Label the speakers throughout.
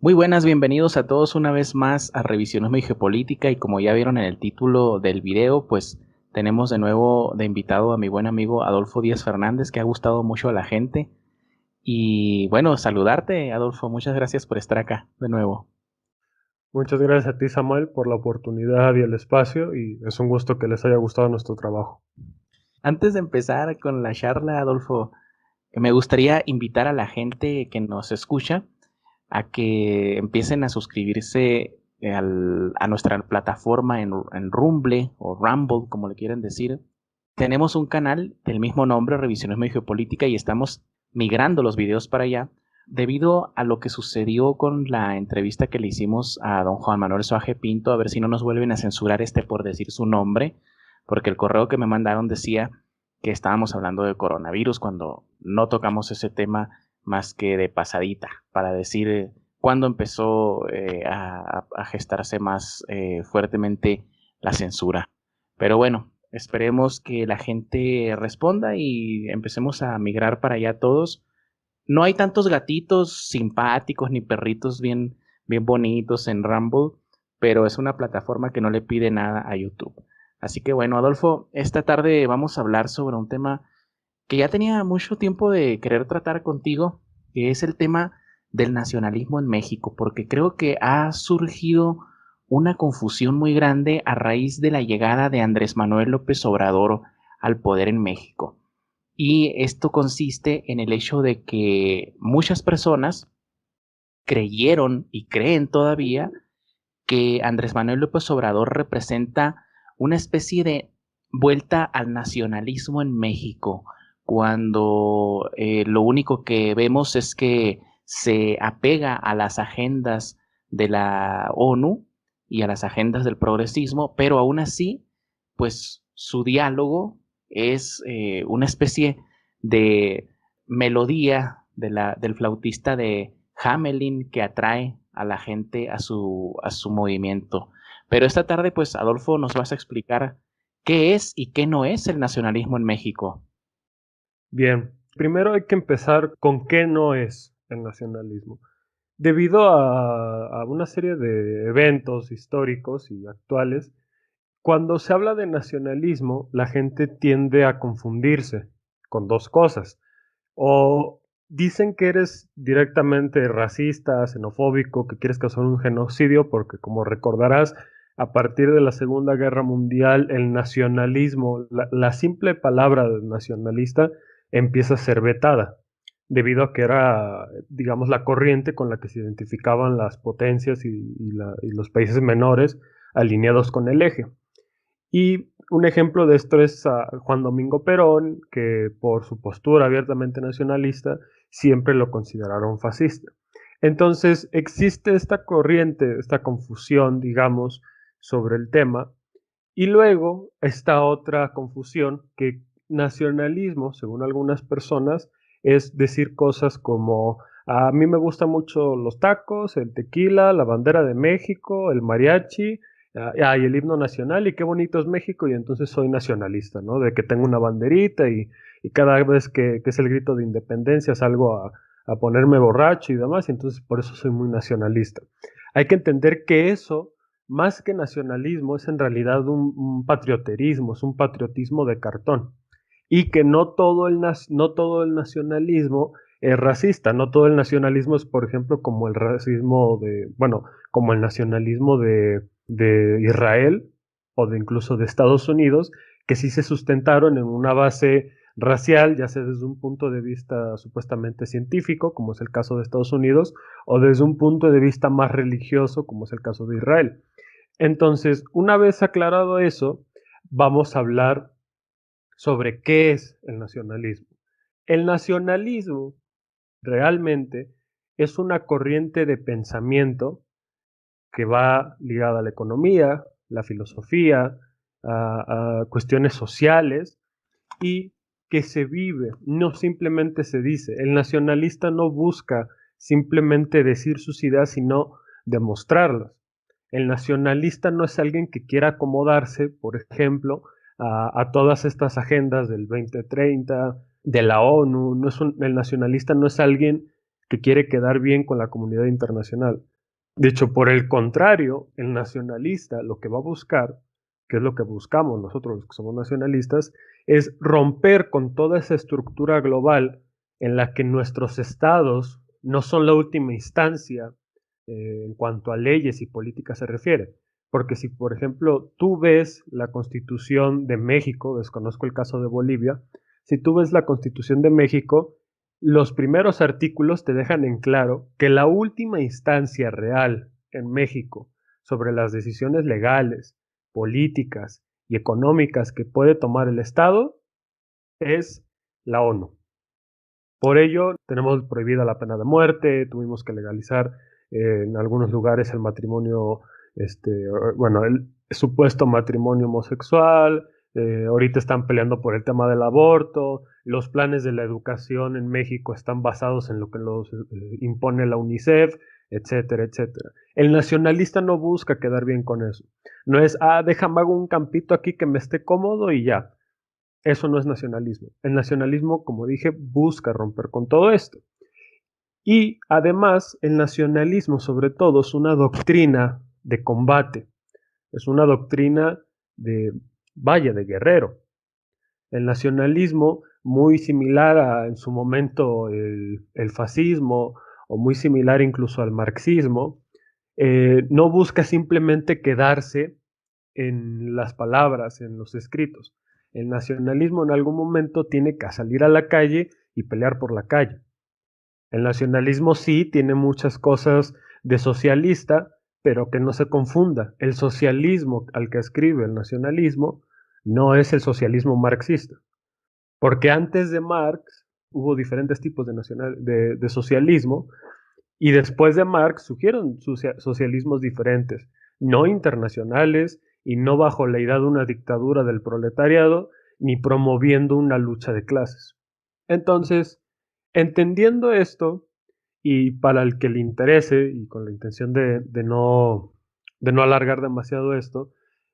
Speaker 1: Muy buenas, bienvenidos a todos una vez más a Revisionismo y Geopolítica, y como ya vieron en el título del video, pues tenemos de nuevo de invitado a mi buen amigo Adolfo Díaz Fernández, que ha gustado mucho a la gente. Y bueno, saludarte, Adolfo, muchas gracias por estar acá de nuevo.
Speaker 2: Muchas gracias a ti, Samuel, por la oportunidad y el espacio, y es un gusto que les haya gustado nuestro trabajo.
Speaker 1: Antes de empezar con la charla, Adolfo, me gustaría invitar a la gente que nos escucha a que empiecen a suscribirse a nuestra plataforma en Rumble o Rumble, como le quieren decir. Tenemos un canal del mismo nombre, Revisionismo y Geopolítica, y estamos migrando los videos para allá debido a lo que sucedió con la entrevista que le hicimos a don Juan Manuel Soaje Pinto, a ver si no nos vuelven a censurar por decir su nombre, porque el correo que me mandaron decía que estábamos hablando de coronavirus cuando no tocamos ese tema más que de pasadita, para decir cuándo empezó a gestarse más fuertemente la censura. Pero bueno, esperemos que la gente responda y empecemos a migrar para allá todos. No hay tantos gatitos simpáticos ni perritos bien bonitos en Rumble, pero es una plataforma que no le pide nada a YouTube. Así que bueno, Adolfo, esta tarde vamos a hablar sobre un tema que ya tenía mucho tiempo de querer tratar contigo, que es el tema del nacionalismo en México, porque creo que ha surgido una confusión muy grande a raíz de la llegada de Andrés Manuel López Obrador al poder en México. Y esto consiste en el hecho de que muchas personas creyeron y creen todavía que Andrés Manuel López Obrador representa una especie de vuelta al nacionalismo en México, cuando lo único que vemos es que se apega a las agendas de la ONU y a las agendas del progresismo, pero aún así, pues su diálogo es una especie de melodía del flautista de Hamelin que atrae a la gente a su movimiento. Pero esta tarde, pues, Adolfo, nos vas a explicar qué es y qué no es el nacionalismo en México.
Speaker 2: Bien, primero hay que empezar con qué no es el nacionalismo. Debido a una serie de eventos históricos y actuales, cuando se habla de nacionalismo, la gente tiende a confundirse con dos cosas. O dicen que eres directamente racista, xenofóbico, que quieres causar un genocidio, porque como recordarás, a partir de la Segunda Guerra Mundial, el nacionalismo, la simple palabra nacionalista, empieza a ser vetada, debido a que era, digamos, la corriente con la que se identificaban las potencias y los países menores alineados con el eje. Y un ejemplo de esto es Juan Domingo Perón, que por su postura abiertamente nacionalista siempre lo consideraron fascista. Entonces existe esta corriente, esta confusión, digamos, sobre el tema. Y luego esta otra confusión que nacionalismo, según algunas personas, es decir cosas como a mí me gustan mucho los tacos, el tequila, la bandera de México, el mariachi, y el himno nacional, y qué bonito es México, y entonces soy nacionalista, ¿no? De que tengo una banderita y cada vez que es el grito de independencia salgo a ponerme borracho y demás, y entonces por eso soy muy nacionalista. Hay que entender que eso más que nacionalismo, es en realidad un patrioterismo, es un patriotismo de cartón. Y que no todo el nacionalismo es racista, no todo el nacionalismo es, por ejemplo, como el racismo bueno, como el nacionalismo de Israel o de incluso de Estados Unidos, que sí se sustentaron en una base racial, ya sea desde un punto de vista supuestamente científico, como es el caso de Estados Unidos, o desde un punto de vista más religioso, como es el caso de Israel. Entonces, una vez aclarado eso, vamos a hablar sobre qué es el nacionalismo. El nacionalismo realmente es una corriente de pensamiento que va ligada a la economía, la filosofía, a cuestiones sociales y que se vive, no simplemente se dice. El nacionalista no busca simplemente decir sus ideas, sino demostrarlas. El nacionalista no es alguien que quiera acomodarse, por ejemplo, a todas estas agendas del 2030, de la ONU. No es el nacionalista no es alguien que quiere quedar bien con la comunidad internacional. De hecho, por el contrario, el nacionalista lo que va a buscar, que es lo que buscamos nosotros los que somos nacionalistas, es romper con toda esa estructura global en la que nuestros estados no son la última instancia en cuanto a leyes y políticas se refiere. Porque si, por ejemplo, tú ves la Constitución de México, desconozco el caso de Bolivia, si tú ves la Constitución de México, los primeros artículos te dejan en claro que la última instancia real en México sobre las decisiones legales, políticas y económicas que puede tomar el Estado es la ONU. Por ello, tenemos prohibida la pena de muerte, tuvimos que legalizar en algunos lugares el matrimonio, bueno, el supuesto matrimonio homosexual, ahorita están peleando por el tema del aborto, los planes de la educación en México están basados en lo que los impone la UNICEF, etcétera, etcétera. El nacionalista no busca quedar bien con eso. No es, déjame hago un campito aquí que me esté cómodo y ya. Eso no es nacionalismo. El nacionalismo, como dije, busca romper con todo esto. Y además, el nacionalismo, sobre todo, es una doctrina de combate. Es una doctrina de, vaya, de guerrero. El nacionalismo, muy similar a en su momento el fascismo, o muy similar incluso al marxismo, no busca simplemente quedarse en las palabras, en los escritos. El nacionalismo en algún momento tiene que salir a la calle y pelear por la calle. El nacionalismo sí tiene muchas cosas de socialista, pero que no se confunda. El socialismo al que escribe el nacionalismo no es el socialismo marxista, porque antes de Marx hubo diferentes tipos de socialismo y después de Marx surgieron socialismos diferentes, no internacionales y no bajo la idea de una dictadura del proletariado, ni promoviendo una lucha de clases. Entonces, entendiendo esto, y para el que le interese, y con la intención de no alargar demasiado esto,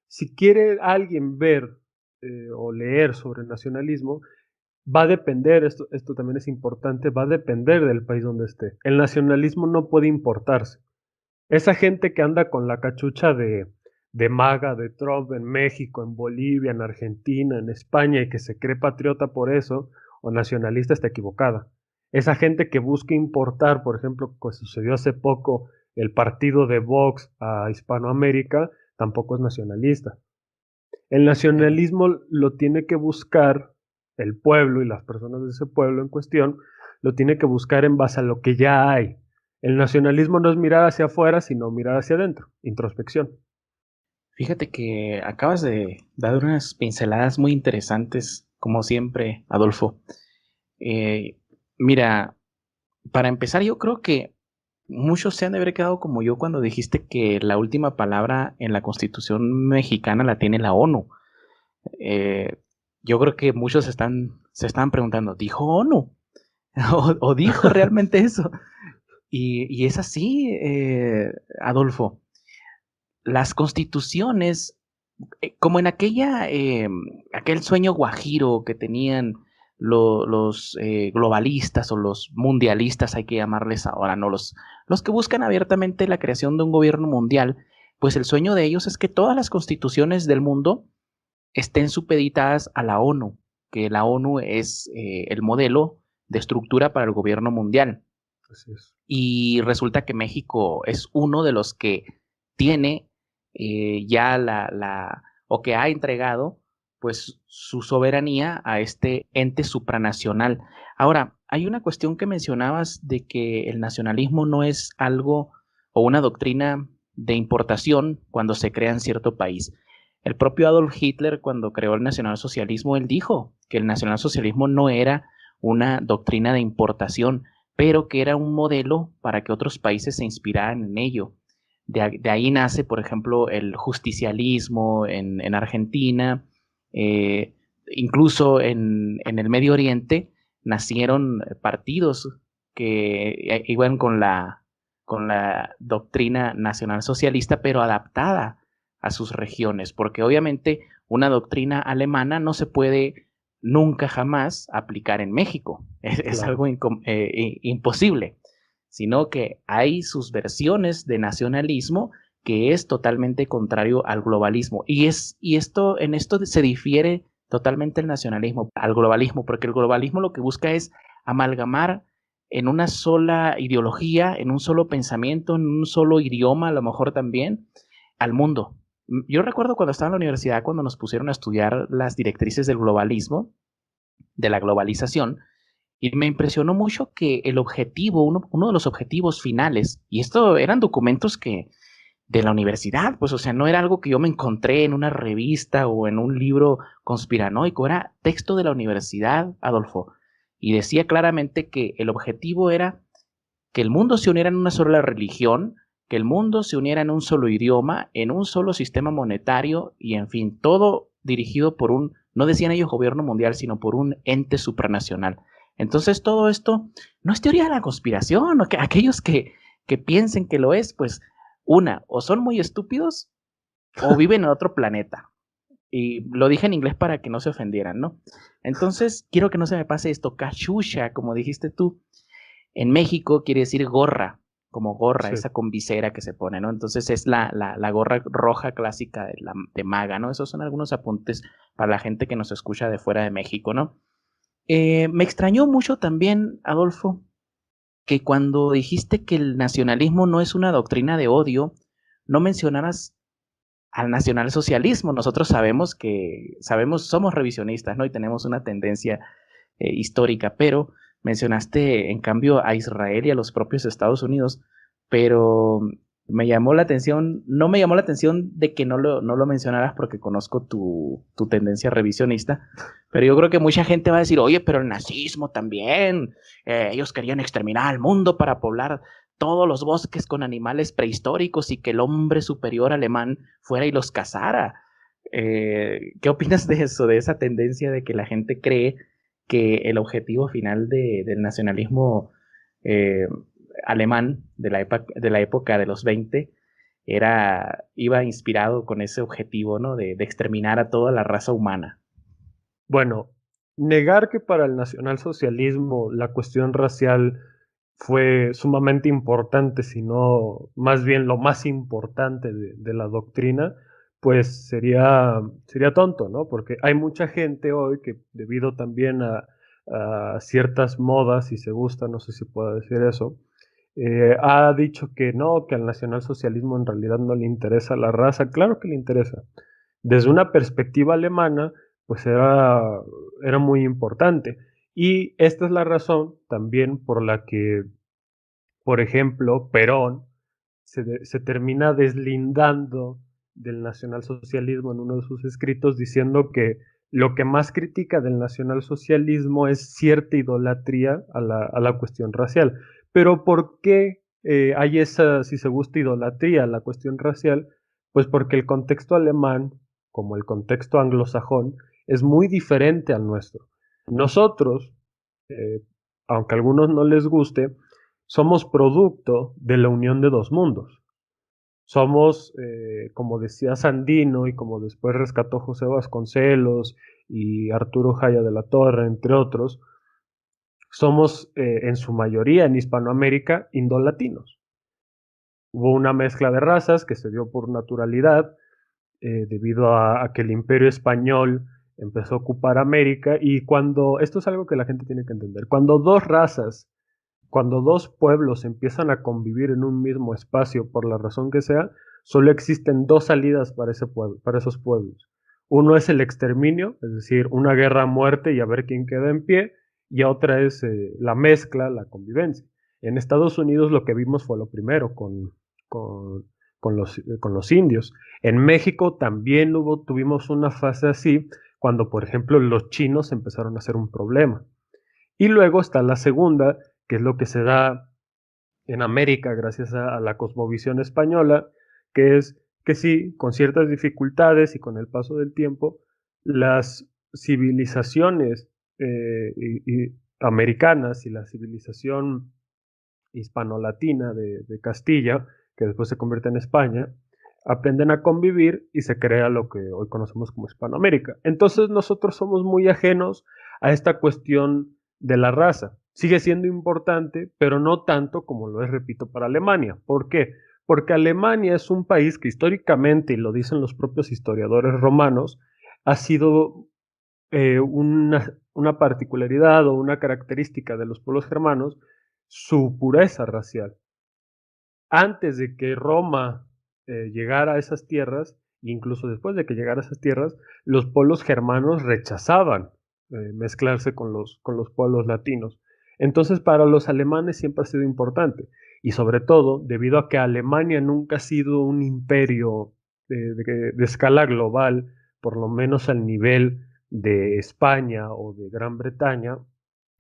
Speaker 2: si quiere alguien ver o leer sobre el nacionalismo, va a depender, esto también es importante, va a depender del país donde esté. El nacionalismo no puede importarse. Esa gente que anda con la cachucha de MAGA, de Trump en México, en Bolivia, en Argentina, en España y que se cree patriota por eso o nacionalista está equivocada. Esa gente que busca importar, por ejemplo, que sucedió hace poco el partido de Vox a Hispanoamérica, tampoco es nacionalista. El nacionalismo lo tiene que buscar el pueblo y las personas de ese pueblo en cuestión, lo tiene que buscar en base a lo que ya hay. El nacionalismo no es mirar hacia afuera, sino mirar hacia adentro, introspección.
Speaker 1: Fíjate que acabas de dar unas pinceladas muy interesantes, como siempre, Adolfo. Mira, para empezar, yo creo que muchos se han de haber quedado como yo cuando dijiste que la última palabra en la Constitución mexicana la tiene la ONU. Yo creo que muchos se están preguntando, ¿dijo ONU? ¿O dijo realmente eso? Y es así, Adolfo. Las constituciones, como en aquel sueño guajiro que tenían los globalistas o los mundialistas, hay que llamarles ahora, ¿no? Los que buscan abiertamente la creación de un gobierno mundial, pues el sueño de ellos es que todas las constituciones del mundo estén supeditadas a la ONU, que la ONU es el modelo de estructura para el gobierno mundial.
Speaker 2: Así es.
Speaker 1: Y resulta que México es uno de los que tiene ya o que ha entregado pues su soberanía a este ente supranacional. Ahora, hay una cuestión que mencionabas de que el nacionalismo no es algo o una doctrina de importación cuando se crea en cierto país. El propio Adolf Hitler, cuando creó el nacionalsocialismo, él dijo que el nacionalsocialismo no era una doctrina de importación, pero que era un modelo para que otros países se inspiraran en ello. De ahí nace, por ejemplo, el justicialismo en Argentina, incluso en el Medio Oriente nacieron partidos que iban con la doctrina nacionalsocialista, pero adaptada a sus regiones, porque obviamente una doctrina alemana no se puede nunca jamás aplicar en México. Es
Speaker 2: Claro.
Speaker 1: algo imposible. sino que hay sus versiones de nacionalismo que es totalmente contrario al globalismo. En esto se difiere totalmente el nacionalismo al globalismo, porque el globalismo lo que busca es amalgamar en una sola ideología, en un solo pensamiento, en un solo idioma, a lo mejor también, al mundo. Yo recuerdo cuando estaba en la universidad, cuando nos pusieron a estudiar las directrices del globalismo, de la globalización, y me impresionó mucho que el objetivo, uno de los objetivos finales, y esto eran documentos que de la universidad, pues, o sea, no era algo que yo me encontré en una revista o en un libro conspiranoico, era texto de la universidad, Adolfo, y decía claramente que el objetivo era que el mundo se uniera en una sola religión, que el mundo se uniera en un solo idioma, en un solo sistema monetario y, en fin, todo dirigido por un, no decían ellos gobierno mundial, sino por un ente supranacional. Entonces, todo esto no es teoría de la conspiración, o que aquellos que piensen que lo es, pues, o son muy estúpidos o viven en otro planeta. Y lo dije en inglés para que no se ofendieran, ¿no? Entonces, quiero que no se me pase esto, cachucha, como dijiste tú. En México quiere decir gorra, como gorra,
Speaker 2: Sí.
Speaker 1: esa con visera que se pone, ¿no? Entonces es la gorra roja clásica de maga, ¿no? Esos son algunos apuntes para la gente que nos escucha de fuera de México, ¿no? Me extrañó mucho también, Adolfo, que cuando dijiste que el nacionalismo no es una doctrina de odio, no mencionaras al nacionalsocialismo. Nosotros somos revisionistas, ¿no? Y tenemos una tendencia histórica, pero mencionaste en cambio a Israel y a los propios Estados Unidos, pero no me llamó la atención de que no lo mencionaras porque conozco tu tendencia revisionista, pero yo creo que mucha gente va a decir, oye, pero el nazismo también, ellos querían exterminar al mundo para poblar todos los bosques con animales prehistóricos y que el hombre superior alemán fuera y los cazara. ¿Qué opinas de eso, de esa tendencia de que la gente cree que el objetivo final del nacionalismo eh, alemán de la época de los 20 iba inspirado con ese objetivo, ¿no? De exterminar a toda la raza humana?
Speaker 2: Bueno, negar que para el nacionalsocialismo la cuestión racial fue sumamente importante, sino más bien lo más importante de la doctrina, pues sería tonto, ¿no? Porque hay mucha gente hoy que debido también a ciertas modas, si se gusta, no sé si puedo decir eso, ha dicho que no, que al nacionalsocialismo en realidad no le interesa la raza. Claro que le interesa. Desde una perspectiva alemana, pues era muy importante. Y esta es la razón también por la que, por ejemplo, Perón se termina deslindando del nacionalsocialismo en uno de sus escritos diciendo que lo que más critica del nacionalsocialismo es cierta idolatría a la cuestión racial. Pero ¿por qué hay esa, si se gusta, idolatría a la cuestión racial? Pues porque el contexto alemán, como el contexto anglosajón, es muy diferente al nuestro. Nosotros, eh, aunque a algunos no les guste, somos producto de la unión de dos mundos. Somos, como decía Sandino y como después rescató José Vasconcelos y Arturo Jaya de la Torre, entre otros, somos en su mayoría en Hispanoamérica indolatinos. Hubo una mezcla de razas que se dio por naturalidad debido a que el imperio español empezó a ocupar América y esto es algo que la gente tiene que entender, cuando dos pueblos empiezan a convivir en un mismo espacio por la razón que sea, solo existen dos salidas para ese pueblo, para esos pueblos. Uno es el exterminio, es decir, una guerra a muerte y a ver quién queda en pie, y otra es la mezcla, la convivencia. En Estados Unidos lo que vimos fue lo primero con, con los indios. En México también tuvimos una fase así, cuando por ejemplo los chinos empezaron a ser un problema. Y luego está la segunda, que es lo que se da en América gracias a la cosmovisión española, que es que sí, con ciertas dificultades y con el paso del tiempo, las civilizaciones americanas y la civilización hispano-latina de Castilla, que después se convierte en España, aprenden a convivir y se crea lo que hoy conocemos como Hispanoamérica. Entonces nosotros somos muy ajenos a esta cuestión de la raza. Sigue siendo importante, pero no tanto como lo es, repito, para Alemania. ¿Por qué? Porque Alemania es un país que históricamente, y lo dicen los propios historiadores romanos, ha sido una particularidad o una característica de los pueblos germanos, su pureza racial. Antes de que Roma llegara a esas tierras, incluso después de que llegara a esas tierras, los pueblos germanos rechazaban mezclarse con los pueblos latinos. Entonces, para los alemanes siempre ha sido importante. Y sobre todo, debido a que Alemania nunca ha sido un imperio de escala global, por lo menos al nivel de España o de Gran Bretaña,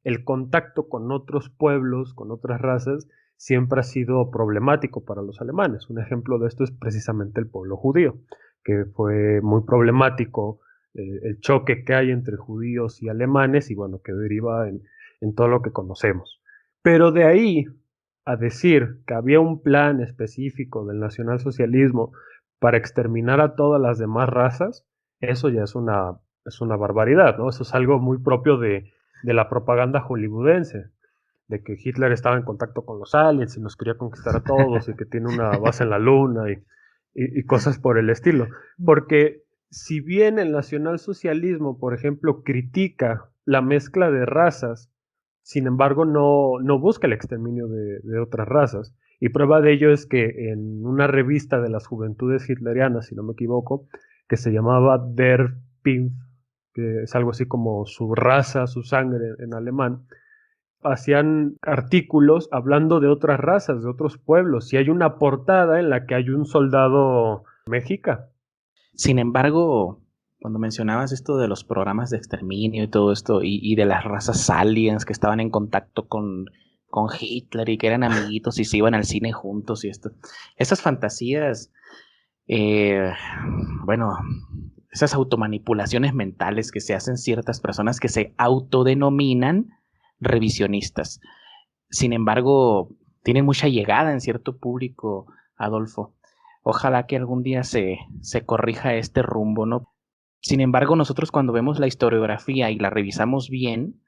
Speaker 2: el contacto con otros pueblos, con otras razas, siempre ha sido problemático para los alemanes. Un ejemplo de esto es precisamente el pueblo judío, que fue muy problemático el choque que hay entre judíos y alemanes y bueno, que deriva en todo lo que conocemos. Pero de ahí a decir que había un plan específico del nacionalsocialismo para exterminar a todas las demás razas, eso ya es una barbaridad, ¿no? Eso es algo muy propio de la propaganda hollywoodense, de que Hitler estaba en contacto con los aliens y nos quería conquistar a todos y que tiene una base en la luna y cosas por el estilo. Porque si bien el nacionalsocialismo, por ejemplo, critica la mezcla de razas, sin embargo no busca el exterminio de otras razas. Y prueba de ello es que en una revista de las juventudes hitlerianas, si no me equivoco, que se llamaba Der Pimp, que es algo así como su raza, su sangre en alemán, hacían artículos hablando de otras razas, de otros pueblos, y hay una portada en la que hay un soldado mexica.
Speaker 1: Sin embargo, cuando mencionabas esto de los programas de exterminio y todo esto, y de las razas aliens que estaban en contacto con Hitler y que eran amiguitos y se iban al cine juntos y esto, esas fantasías, bueno, esas automanipulaciones mentales que se hacen ciertas personas que se autodenominan revisionistas. Sin embargo, tienen mucha llegada en cierto público, Adolfo. Ojalá que algún día se corrija este rumbo, ¿no? Sin embargo, nosotros cuando vemos la historiografía y la revisamos bien,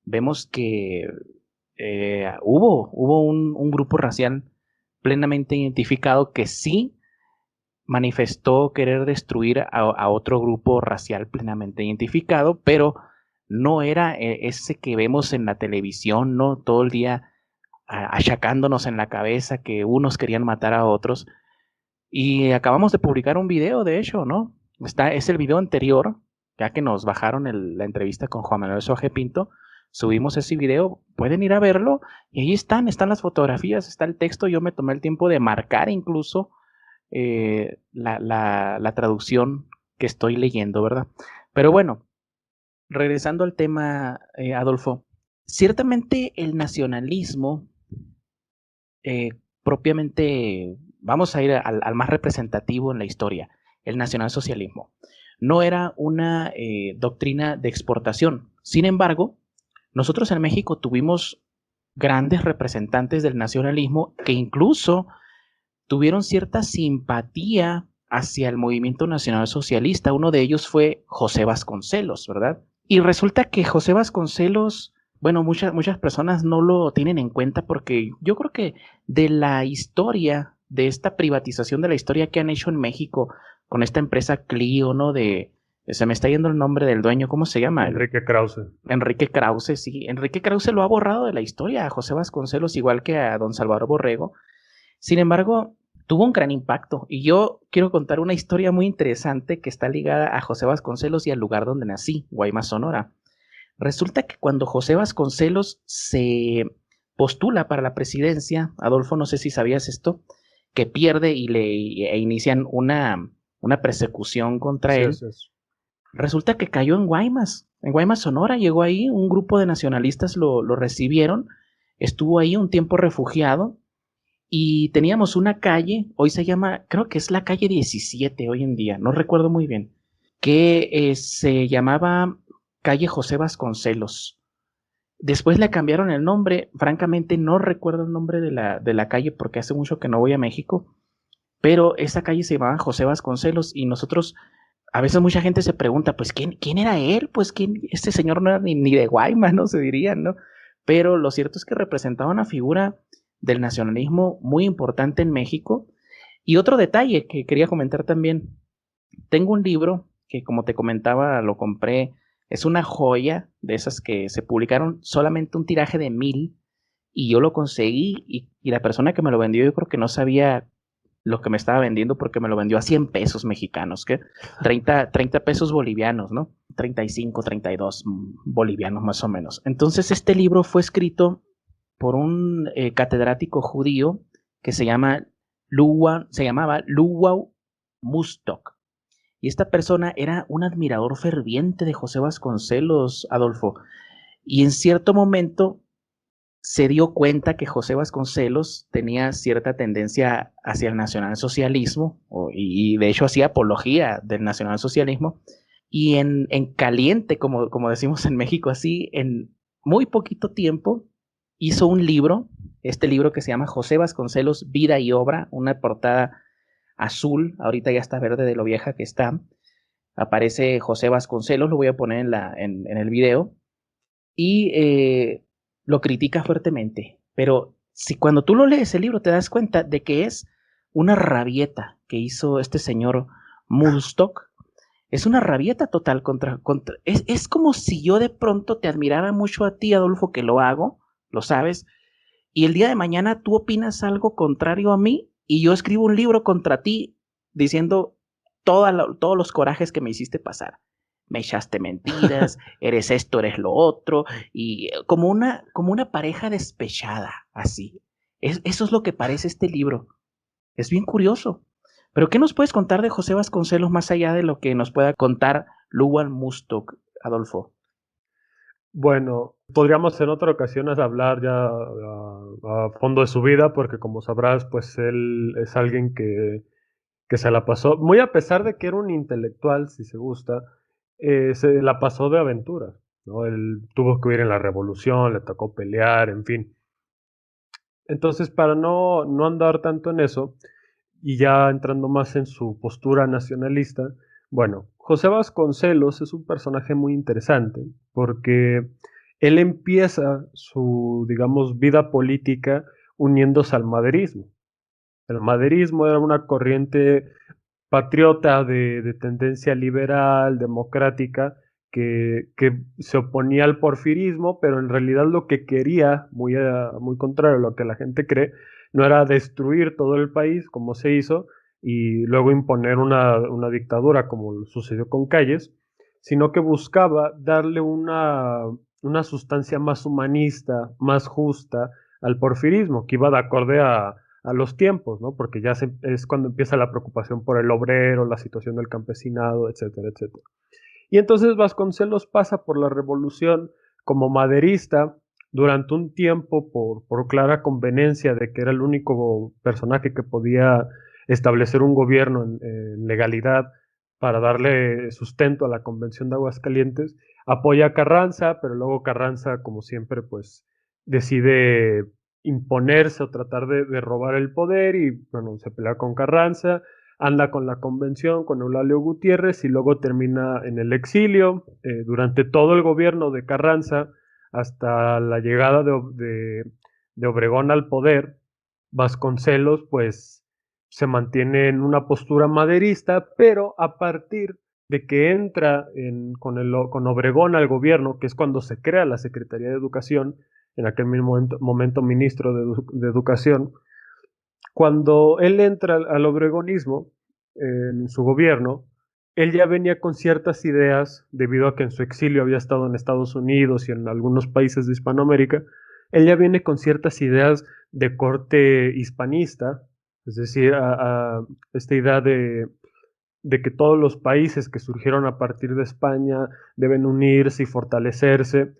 Speaker 1: vemos que hubo un grupo racial plenamente identificado que sí manifestó querer destruir a otro grupo racial plenamente identificado, pero no era ese que vemos en la televisión, ¿no? Todo el día achacándonos en la cabeza que unos querían matar a otros. Y acabamos de publicar un video, de hecho, ¿no? Es el video anterior, ya que nos bajaron la entrevista con Juan Manuel Soje Pinto, subimos ese video, pueden ir a verlo, y ahí están las fotografías, está el texto, yo me tomé el tiempo de marcar incluso la traducción que estoy leyendo, ¿verdad? Pero bueno, regresando al tema, Adolfo, ciertamente el nacionalismo, propiamente, vamos a ir al más representativo en la historia, el nacionalsocialismo, no era una doctrina de exportación. Sin embargo, nosotros en México tuvimos grandes representantes del nacionalismo que incluso tuvieron cierta simpatía hacia el movimiento nacional socialista. Uno de ellos fue José Vasconcelos, ¿verdad? Y resulta que José Vasconcelos, bueno, muchas personas no lo tienen en cuenta porque yo creo que de la historia, de esta privatización de la historia que han hecho en México con esta empresa Clio, ¿no? Se me está yendo el nombre del dueño, ¿cómo se llama?
Speaker 2: Enrique Krause.
Speaker 1: Enrique Krause, sí. Enrique Krause lo ha borrado de la historia a José Vasconcelos, igual que a don Salvador Borrego. Sin embargo, tuvo un gran impacto y yo quiero contar una historia muy interesante que está ligada a José Vasconcelos y al lugar donde nací, Guaymas, Sonora. Resulta que cuando José Vasconcelos se postula para la presidencia, Adolfo, no sé si sabías esto, que pierde e inician una persecución contra él. Sí. Resulta que cayó en Guaymas, Sonora, llegó ahí, un grupo de nacionalistas lo recibieron, estuvo ahí un tiempo refugiado. Y teníamos una calle, hoy se llama, creo que es la calle 17 hoy en día, no recuerdo muy bien, que se llamaba calle José Vasconcelos. Después le cambiaron el nombre, francamente no recuerdo el nombre de la calle porque hace mucho que no voy a México, pero esa calle se llamaba José Vasconcelos y nosotros, a veces mucha gente se pregunta, pues, ¿quién era él? Pues, ¿quién? Este señor no era ni de Guaymas, ¿no? Se dirían, ¿no? pero lo cierto es que representaba una figura del nacionalismo muy importante en México. Y otro detalle que quería comentar también, tengo un libro que, como te comentaba, lo compré, es una joya de esas que se publicaron solamente un tiraje de 1000, y yo lo conseguí, y la persona que me lo vendió yo creo que no sabía lo que me estaba vendiendo, porque me lo vendió a 100 pesos mexicanos, que 30 pesos bolivianos, ¿no? 35, 32 bolivianos más o menos. Entonces este libro fue escrito por un catedrático judío que se llamaba Luwau Mustok. Y esta persona era un admirador ferviente de José Vasconcelos, Adolfo. Y en cierto momento se dio cuenta que José Vasconcelos tenía cierta tendencia hacia el nacionalsocialismo, y de hecho hacía apología del nacionalsocialismo, y en caliente, como decimos en México, así, en muy poquito tiempo, hizo un libro, este libro que se llama José Vasconcelos, Vida y Obra, una portada azul, ahorita ya está verde de lo vieja que está, aparece José Vasconcelos, lo voy a poner en el video, y lo critica fuertemente. Pero si cuando tú lo lees el libro te das cuenta de que es una rabieta que hizo este señor Mulstock, es una rabieta total contra es como si yo de pronto te admirara mucho a ti, Adolfo, que lo hago, lo sabes, y el día de mañana tú opinas algo contrario a mí y yo escribo un libro contra ti diciendo todos los corajes que me hiciste pasar. Me echaste mentiras, eres esto, eres lo otro, y como una pareja despechada, así. Eso es lo que parece este libro. Es bien curioso. Pero ¿qué nos puedes contar de José Vasconcelos más allá de lo que nos pueda contar Luwan Mustok, Adolfo?
Speaker 2: Bueno, podríamos en otra ocasión hablar ya a fondo de su vida, porque como sabrás, pues él es alguien que se la pasó, muy a pesar de que era un intelectual, si se gusta, se la pasó de aventura, ¿no? Él tuvo que huir en la revolución, le tocó pelear, en fin. Entonces, para no andar tanto en eso, y ya entrando más en su postura nacionalista, bueno, José Vasconcelos es un personaje muy interesante porque él empieza su, digamos, vida política uniéndose al maderismo. El maderismo era una corriente patriota de tendencia liberal, democrática, que se oponía al porfirismo, pero en realidad lo que quería, muy contrario a lo que la gente cree, no era destruir todo el país como se hizo y luego imponer una dictadura como sucedió con Calles, sino que buscaba darle una sustancia más humanista, más justa al porfirismo, que iba de acorde a los tiempos, ¿no? Porque ya es cuando empieza la preocupación por el obrero, la situación del campesinado, etcétera, etcétera. Y entonces Vasconcelos pasa por la revolución como maderista durante un tiempo por clara conveniencia de que era el único personaje que podía establecer un gobierno en legalidad para darle sustento a la Convención de Aguascalientes, apoya a Carranza, pero luego Carranza, como siempre, pues decide imponerse o tratar de robar el poder y, bueno, se pelea con Carranza, anda con la convención, con Eulalio Gutiérrez y luego termina en el exilio durante todo el gobierno de Carranza hasta la llegada de Obregón al poder. Vasconcelos pues se mantiene en una postura maderista, pero a partir de que entra con Obregón al gobierno, que es cuando se crea la Secretaría de Educación, en aquel mismo momento ministro de Educación, cuando él entra al obregonismo en su gobierno, él ya venía con ciertas ideas, debido a que en su exilio había estado en Estados Unidos y en algunos países de Hispanoamérica, él ya viene con ciertas ideas de corte hispanista, es decir, a esta idea de que todos los países que surgieron a partir de España deben unirse y fortalecerse,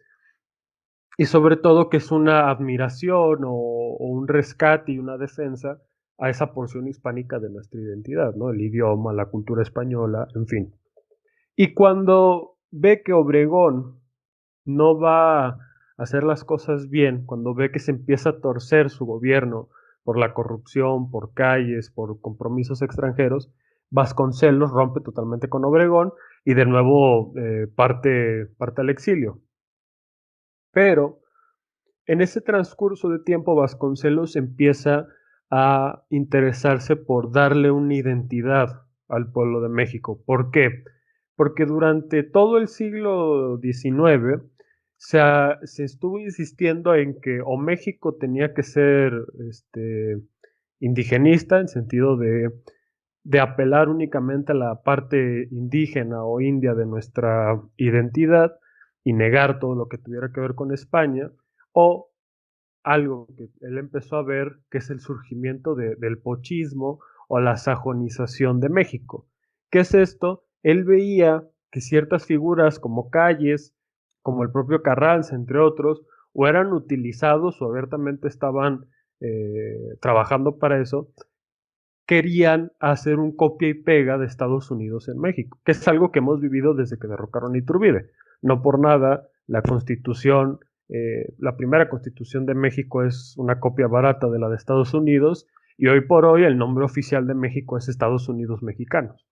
Speaker 2: y sobre todo que es una admiración o un rescate y una defensa a esa porción hispánica de nuestra identidad, ¿no? El idioma, la cultura española, en fin. Y cuando ve que Obregón no va a hacer las cosas bien, cuando ve que se empieza a torcer su gobierno por la corrupción, por Calles, por compromisos extranjeros, Vasconcelos rompe totalmente con Obregón y de nuevo parte al exilio. Pero En ese transcurso de tiempo, Vasconcelos empieza a interesarse por darle una identidad al pueblo de México. ¿Por qué? Porque durante todo el siglo XIX se estuvo insistiendo en que o México tenía que ser indigenista, en sentido de apelar únicamente a la parte indígena o india de nuestra identidad y negar todo lo que tuviera que ver con España, o algo que él empezó a ver, que es el surgimiento del pochismo o la sajonización de México. ¿Qué es esto? Él veía que ciertas figuras como Calles, como el propio Carranza, entre otros, o eran utilizados o abiertamente estaban trabajando para eso, querían hacer un copia y pega de Estados Unidos en México, que es algo que hemos vivido desde que derrocaron a Iturbide. No por nada, la constitución, la primera constitución de México es una copia barata de la de Estados Unidos, y hoy por hoy el nombre oficial de México es Estados Unidos Mexicanos.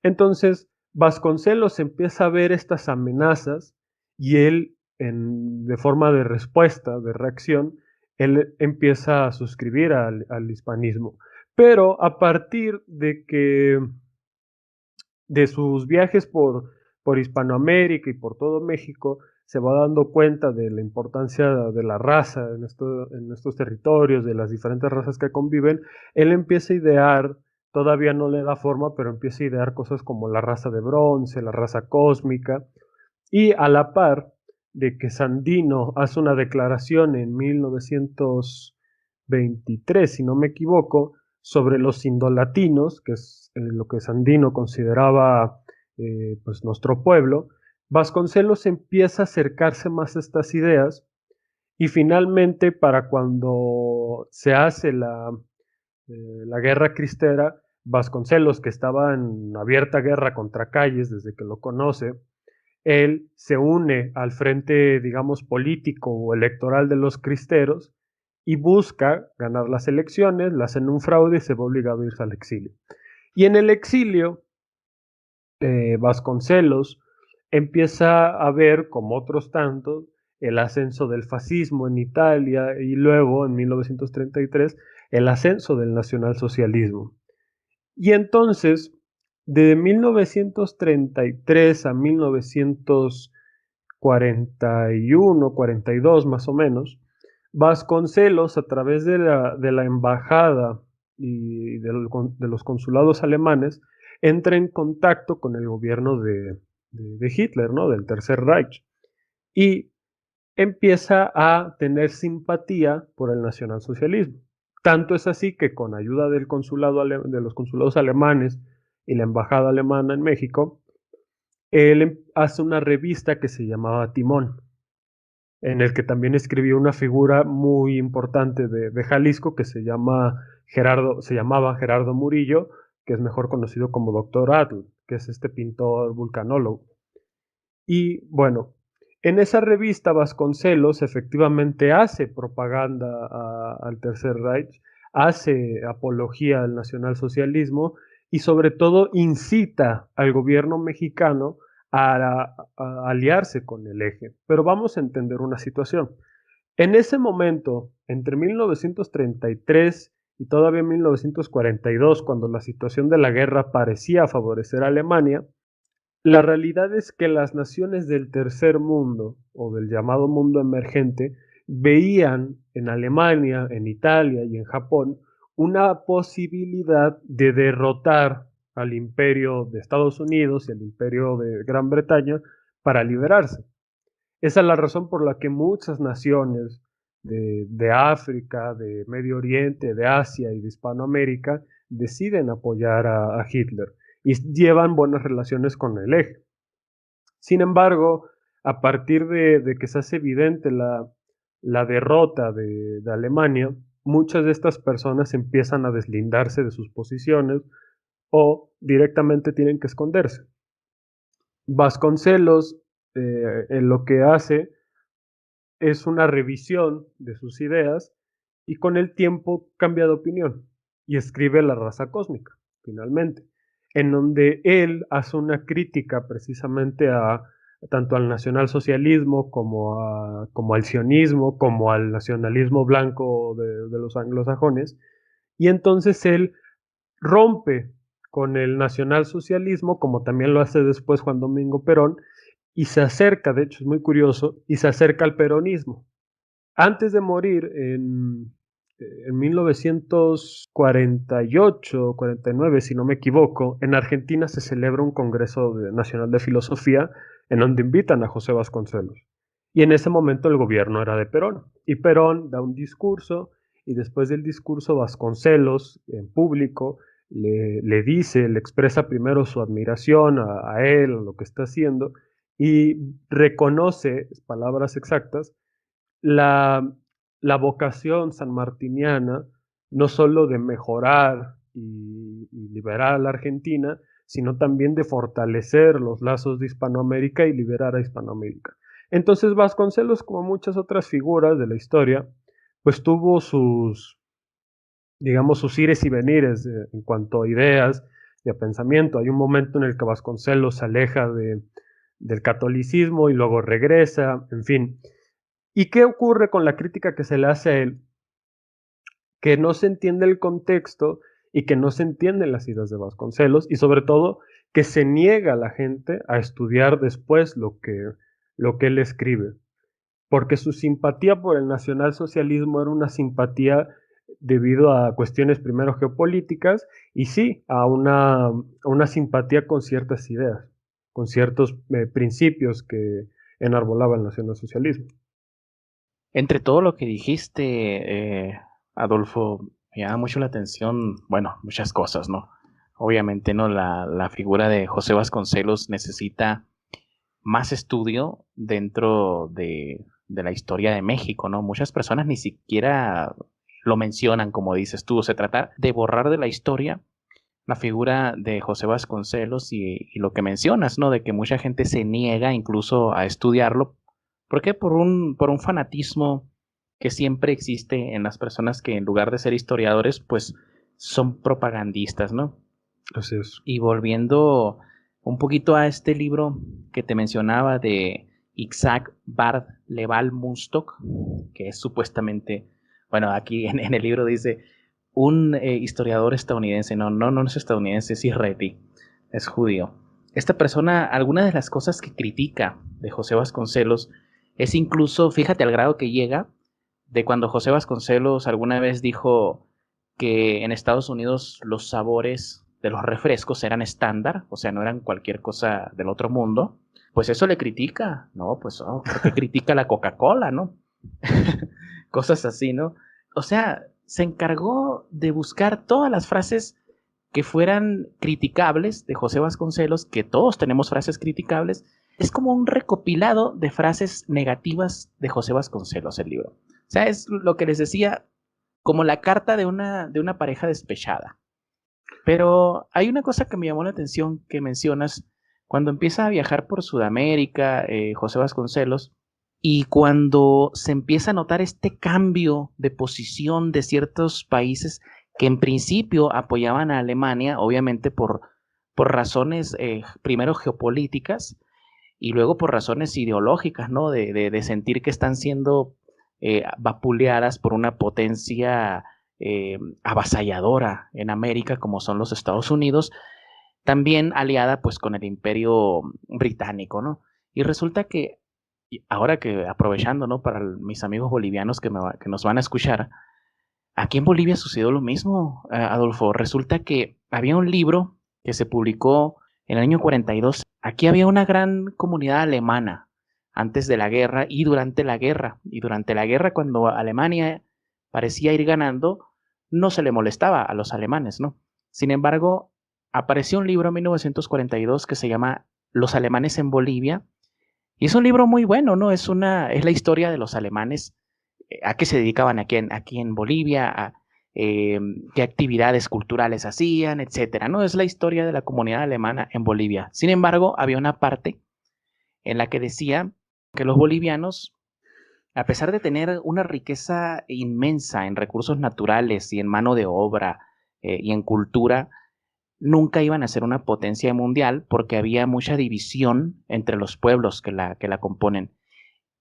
Speaker 2: Entonces, Vasconcelos empieza a ver estas amenazas y él, de forma de respuesta, de reacción, él empieza a suscribir al hispanismo. Pero a partir de sus viajes por Hispanoamérica y por todo México, se va dando cuenta de la importancia de la raza en estos territorios, de las diferentes razas que conviven. Él empieza a idear, todavía no le da forma, pero empieza a idear cosas como la raza de bronce, la raza cósmica, y a la par de que Sandino hace una declaración en 1923, si no me equivoco, sobre los indolatinos, que es lo que Sandino consideraba pues nuestro pueblo, Vasconcelos empieza a acercarse más a estas ideas, y finalmente, para cuando se hace la guerra cristera, Vasconcelos, que estaba en abierta guerra contra Calles desde que lo conoce, él se une al frente, digamos, político o electoral de los cristeros y busca ganar las elecciones, le hacen un fraude y se ve obligado a irse al exilio. Y en el exilio, Vasconcelos empieza a ver, como otros tantos, el ascenso del fascismo en Italia y luego, en 1933, el ascenso del nacionalsocialismo. Y entonces, de 1933 a 1941, 42 más o menos, Vasconcelos, a través de la embajada y de los consulados alemanes, entra en contacto con el gobierno de Hitler, ¿no? Del Tercer Reich, y empieza a tener simpatía por el nacionalsocialismo. Tanto es así que, con ayuda de los consulados alemanes y la embajada alemana en México, él hace una revista que se llamaba Timón, en el que también escribió una figura muy importante de Jalisco que se llamaba Gerardo Murillo, que es mejor conocido como Doctor Atl, que es este pintor vulcanólogo. Y bueno, en esa revista Vasconcelos efectivamente hace propaganda al Tercer Reich, hace apología al nacionalsocialismo y sobre todo incita al gobierno mexicano a aliarse con el Eje. Pero vamos a entender una situación. En ese momento, entre 1933 y todavía 1942, cuando la situación de la guerra parecía favorecer a Alemania, la realidad es que las naciones del tercer mundo o del llamado mundo emergente veían en Alemania, en Italia y en Japón una posibilidad de derrotar al imperio de Estados Unidos y al imperio de Gran Bretaña para liberarse. Esa es la razón por la que muchas naciones de África, de Medio Oriente, de Asia y de Hispanoamérica deciden apoyar a Hitler y llevan buenas relaciones con el Eje. Sin embargo, a partir de que se hace evidente la derrota de Alemania, muchas de estas personas empiezan a deslindarse de sus posiciones o directamente tienen que esconderse. Vasconcelos en lo que hace es una revisión de sus ideas y con el tiempo cambia de opinión y escribe La raza cósmica, finalmente, en donde él hace una crítica precisamente tanto al nacionalsocialismo como al sionismo, como al nacionalismo blanco de los anglosajones, y entonces él rompe con el nacionalsocialismo, como también lo hace después Juan Domingo Perón, y se acerca, de hecho es muy curioso, y se acerca al peronismo. Antes de morir en 1948, 49, si no me equivoco, en Argentina se celebra un Congreso Nacional de Filosofía en donde invitan a José Vasconcelos. Y en ese momento el gobierno era de Perón. Y Perón da un discurso y después del discurso Vasconcelos en público le dice, le expresa primero su admiración a él, a lo que está haciendo, y reconoce, palabras exactas, la, la vocación sanmartiniana, no solo de mejorar y liberar a la Argentina, sino también de fortalecer los lazos de Hispanoamérica y liberar a Hispanoamérica. Entonces Vasconcelos, como muchas otras figuras de la historia, pues tuvo digamos, sus ires y venires en cuanto a ideas y a pensamiento. Hay un momento en el que Vasconcelos se aleja del catolicismo y luego regresa, en fin. ¿Y qué ocurre con la crítica que se le hace a él? Que no se entiende el contexto y que no se entienden las ideas de Vasconcelos y sobre todo que se niega a la gente a estudiar después lo que él escribe. Porque su simpatía por el nacionalsocialismo era una simpatía debido a cuestiones primero geopolíticas y sí, a una simpatía con ciertas ideas, con ciertos principios que enarbolaba el nacionalsocialismo.
Speaker 1: Entre todo lo que dijiste, Adolfo, me llama mucho la atención, bueno, muchas cosas, ¿no? Obviamente, ¿no? La figura de José Vasconcelos necesita más estudio dentro de la historia de México, ¿no? Muchas personas ni siquiera lo mencionan, como dices tú. Se trata de borrar de la historia la figura de José Vasconcelos y lo que mencionas, ¿no? De que mucha gente se niega incluso a estudiarlo. ¿Por qué? Por un fanatismo que siempre existe en las personas que en lugar de ser historiadores, pues son propagandistas, ¿no?
Speaker 2: Así es.
Speaker 1: Y volviendo un poquito a este libro que te mencionaba de Isaac Bard Leval Munstock, que es supuestamente, bueno, aquí en el libro dice un historiador estadounidense, no es estadounidense, es israelí, es judío. Esta persona, algunas de las cosas que critica de José Vasconcelos es incluso, fíjate al grado que llega, de cuando José Vasconcelos alguna vez dijo que en Estados Unidos los sabores de los refrescos eran estándar, o sea, no eran cualquier cosa del otro mundo, pues eso le critica, ¿no? Pues, oh, ¿por qué critica la Coca-Cola, no? Cosas así, ¿no? O sea, se encargó de buscar todas las frases que fueran criticables de José Vasconcelos, que todos tenemos frases criticables. Es como un recopilado de frases negativas de José Vasconcelos el libro. O sea, es lo que les decía, como la carta de una pareja despechada. Pero hay una cosa que me llamó la atención que mencionas cuando empieza a viajar por Sudamérica, José Vasconcelos, y cuando se empieza a notar este cambio de posición de ciertos países que en principio apoyaban a Alemania, obviamente por razones primero geopolíticas y luego por razones ideológicas, ¿no? De sentir que están siendo vapuleadas por una potencia avasalladora en América como son los Estados Unidos, también aliada pues con el imperio británico, ¿no? Y resulta que ahora que aprovechando, ¿no? Para mis amigos bolivianos que nos van a escuchar, aquí en Bolivia sucedió lo mismo, Adolfo. Resulta que había un libro que se publicó en el año 42. Aquí había una gran comunidad alemana antes de la guerra y durante la guerra. Y durante la guerra, cuando Alemania parecía ir ganando, no se le molestaba a los alemanes, ¿no? Sin embargo, apareció un libro en 1942 que se llama Los alemanes en Bolivia. Y es un libro muy bueno, ¿no? Es la historia de los alemanes, a qué se dedicaban aquí en Bolivia, qué actividades culturales hacían, etcétera, ¿no? Es la historia de la comunidad alemana en Bolivia. Sin embargo, había una parte en la que decía que los bolivianos, a pesar de tener una riqueza inmensa en recursos naturales y en mano de obra y en cultura, nunca iban a ser una potencia mundial porque había mucha división entre los pueblos que la componen.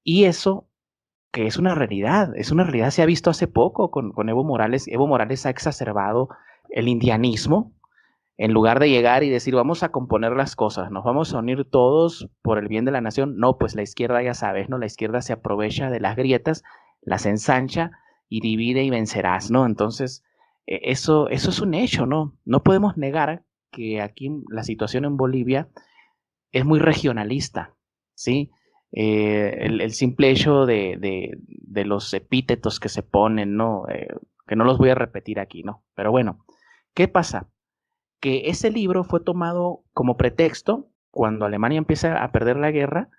Speaker 1: Y eso, que es una realidad, se ha visto hace poco con Evo Morales. Evo Morales ha exacerbado el indianismo en lugar de llegar y decir, vamos a componer las cosas, nos vamos a unir todos por el bien de la nación. No, pues la izquierda, ya sabes, ¿no? La izquierda se aprovecha de las grietas, las ensancha y divide y vencerás, ¿no? Entonces, eso es un hecho, ¿no? No podemos negar que aquí la situación en Bolivia es muy regionalista, ¿sí? El simple hecho de los epítetos que se ponen, ¿no? Que no los voy a repetir aquí, ¿no? Pero bueno, ¿qué pasa? Que ese libro fue tomado como pretexto cuando Alemania empieza a perder la guerra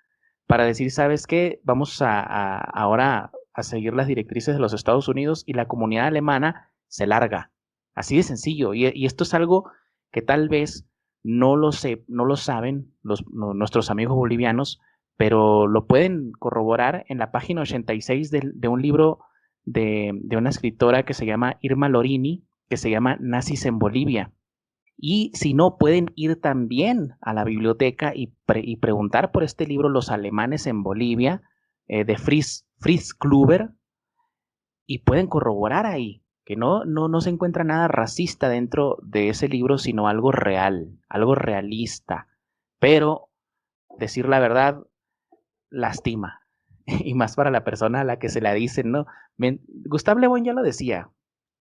Speaker 1: para decir, ¿sabes qué? Vamos ahora a seguir las directrices de los Estados Unidos y la comunidad alemana se larga. Así de sencillo. Y esto es algo que tal vez no lo saben nuestros amigos bolivianos, pero lo pueden corroborar en la página 86 de un libro de una escritora que se llama Irma Lorini, que se llama Nazis en Bolivia. Y si no, pueden ir también a la biblioteca y preguntar por este libro Los alemanes en Bolivia, de Fritz Kluber, y pueden corroborar ahí que no se encuentra nada racista dentro de ese libro, sino algo real, algo realista. Pero, decir la verdad, lastima. Y más para la persona a la que se la dicen, ¿no? Gustave Le Bon ya lo decía,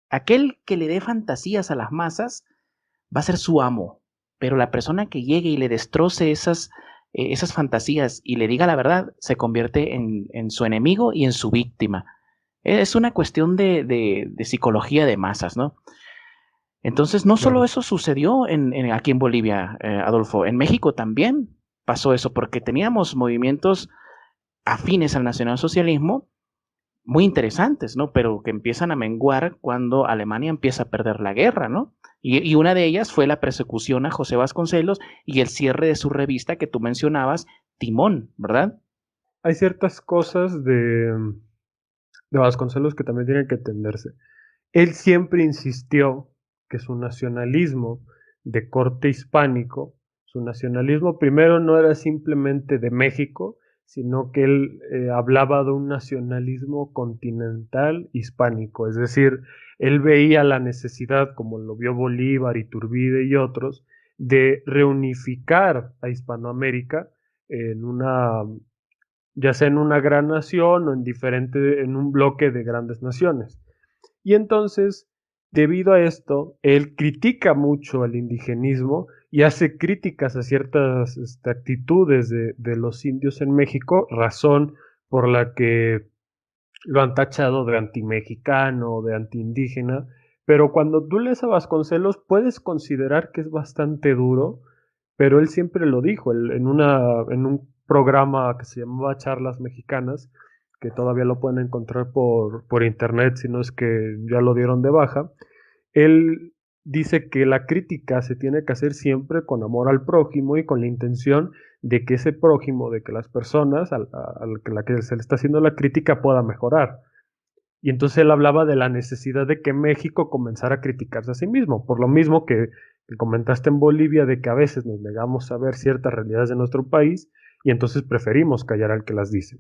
Speaker 1: aquel que le dé fantasías a las masas va a ser su amo, pero la persona que llegue y le destroce esas fantasías y le diga la verdad se convierte en su enemigo y en su víctima. Es una cuestión de psicología de masas, ¿no? Entonces, no solo
Speaker 2: Claro.
Speaker 1: eso sucedió aquí en Bolivia, Adolfo, en México también pasó eso, porque teníamos movimientos afines al nacionalsocialismo muy interesantes, ¿no? Pero que empiezan a menguar cuando Alemania empieza a perder la guerra, ¿no? Y una de ellas fue la persecución a José Vasconcelos y el cierre de su revista que tú mencionabas, Timón, ¿verdad?
Speaker 2: Hay ciertas cosas de Vasconcelos que también tienen que entenderse. Él siempre insistió que su nacionalismo de corte hispánico, su nacionalismo primero no era simplemente de México, sino que él hablaba de un nacionalismo continental hispánico, es decir, él veía la necesidad, como lo vio Bolívar, Iturbide y otros, de reunificar a Hispanoamérica en una, ya sea en una gran nación o en un bloque de grandes naciones. Y entonces, debido a esto, él critica mucho al indigenismo y hace críticas a ciertas actitudes de los indios en México, razón por la que lo han tachado de antimexicano, de antiindígena, pero cuando tú lees a Vasconcelos puedes considerar que es bastante duro, pero él siempre lo dijo, en un programa que se llamaba Charlas Mexicanas, que todavía lo pueden encontrar por internet, si no es que ya lo dieron de baja, él dice que la crítica se tiene que hacer siempre con amor al prójimo y con la intención de que ese prójimo, de que las personas a la que se le está haciendo la crítica pueda mejorar. Y entonces él hablaba de la necesidad de que México comenzara a criticarse a sí mismo, por lo mismo que comentaste en Bolivia, de que a veces nos negamos a ver ciertas realidades de nuestro país y entonces preferimos callar al que las dice.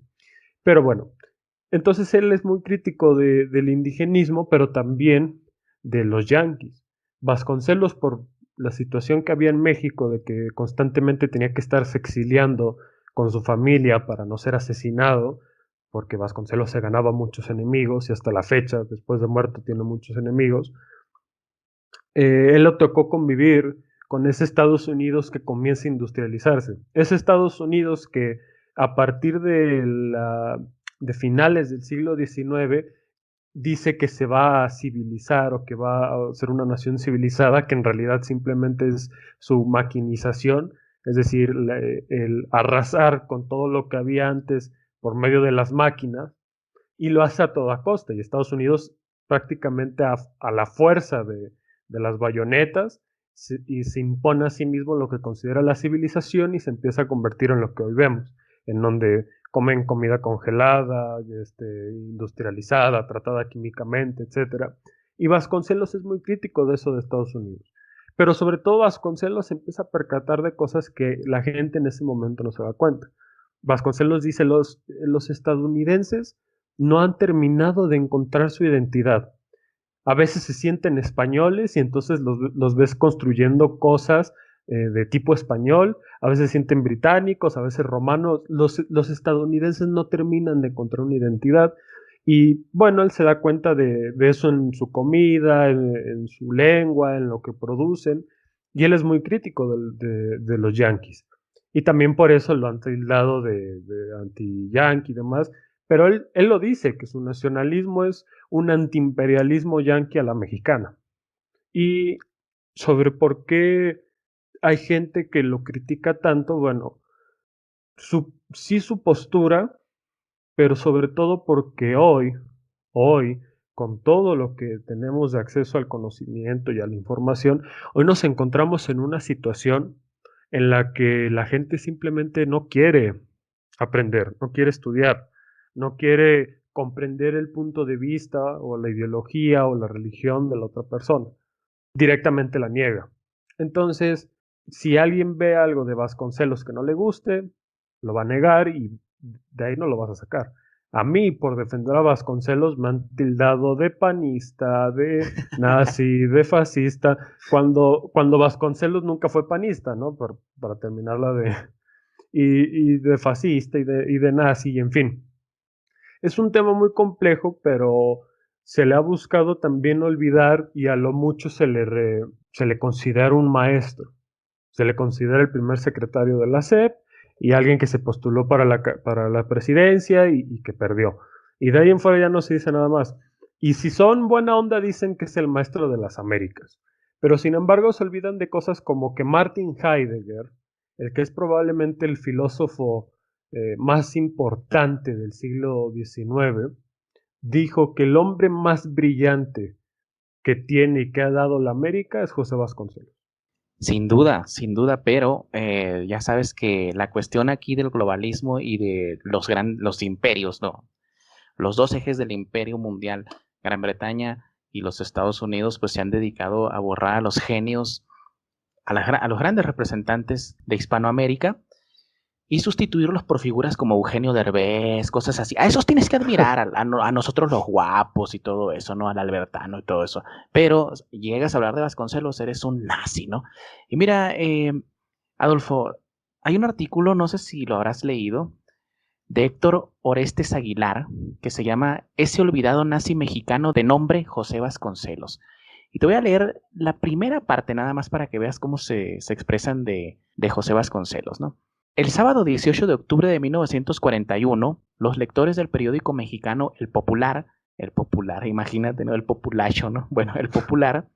Speaker 2: Pero bueno, entonces él es muy crítico del indigenismo, pero también de los yanquis. Vasconcelos, por la situación que había en México, de que constantemente tenía que estarse exiliando con su familia para no ser asesinado, porque Vasconcelos se ganaba muchos enemigos y hasta la fecha, después de muerto, tiene muchos enemigos. Él le tocó convivir con ese Estados Unidos que comienza a industrializarse. Ese Estados Unidos que a partir de finales del siglo XIX dice que se va a civilizar o que va a ser una nación civilizada, que en realidad simplemente es su maquinización, es decir, el arrasar con todo lo que había antes por medio de las máquinas, y lo hace a toda costa. Y Estados Unidos prácticamente a la fuerza de las bayonetas y se impone a sí mismo lo que considera la civilización y se empieza a convertir en lo que hoy vemos, en donde comen comida congelada, industrializada, tratada químicamente, etcétera. Y Vasconcelos es muy crítico de eso de Estados Unidos. Pero sobre todo Vasconcelos se empieza a percatar de cosas que la gente en ese momento no se da cuenta. Vasconcelos dice, los estadounidenses no han terminado de encontrar su identidad. A veces se sienten españoles y entonces los ves construyendo cosas de tipo español, a veces se sienten británicos, a veces romanos. Los estadounidenses no terminan de encontrar una identidad. Y bueno, él se da cuenta de eso en su comida, en su lengua, en lo que producen. Y él es muy crítico de los yanquis. Y también por eso lo han tildado de anti-yanqui y demás. Pero él lo dice, que su nacionalismo es un antiimperialismo yanqui a la mexicana. Y sobre por qué hay gente que lo critica tanto, bueno, sí su postura, pero sobre todo porque hoy, con todo lo que tenemos de acceso al conocimiento y a la información, hoy nos encontramos en una situación en la que la gente simplemente no quiere aprender, no quiere estudiar, no quiere comprender el punto de vista o la ideología o la religión de la otra persona. Directamente la niega. Entonces, si alguien ve algo de Vasconcelos que no le guste, lo va a negar y de ahí no lo vas a sacar. A mí, por defender a Vasconcelos, me han tildado de panista, de nazi, de fascista, cuando Vasconcelos nunca fue panista, ¿no? Para terminarla de... Y de fascista y de nazi, y en fin. Es un tema muy complejo, pero se le ha buscado también olvidar y a lo mucho se le considera un maestro. Se le considera el primer secretario de la SEP y alguien que se postuló para la presidencia y que perdió. Y de ahí en fuera ya no se dice nada más. Y si son buena onda, dicen que es el maestro de las Américas. Pero sin embargo se olvidan de cosas como que Martin Heidegger, el que es probablemente el filósofo más importante del siglo XIX, dijo que el hombre más brillante que tiene y que ha dado la América es José Vasconcelos.
Speaker 1: Sin duda, pero ya sabes que la cuestión aquí del globalismo y de los imperios, ¿no? Los dos ejes del imperio mundial, Gran Bretaña y los Estados Unidos, pues se han dedicado a borrar a los genios, a los grandes representantes de Hispanoamérica y sustituirlos por figuras como Eugenio Derbez, cosas así. A esos tienes que admirar, a nosotros los guapos y todo eso, ¿no? Al Albertano y todo eso. Pero llegas a hablar de Vasconcelos, eres un nazi, ¿no? Y mira, Adolfo, hay un artículo, no sé si lo habrás leído, de Héctor Orestes Aguilar, que se llama Ese olvidado nazi mexicano de nombre José Vasconcelos. Y te voy a leer la primera parte, nada más para que veas cómo se expresan de José Vasconcelos, ¿no? El sábado 18 de octubre de 1941, los lectores del periódico mexicano El Popular, imagínate, ¿no? El Populacho, ¿no? Bueno, El Popular,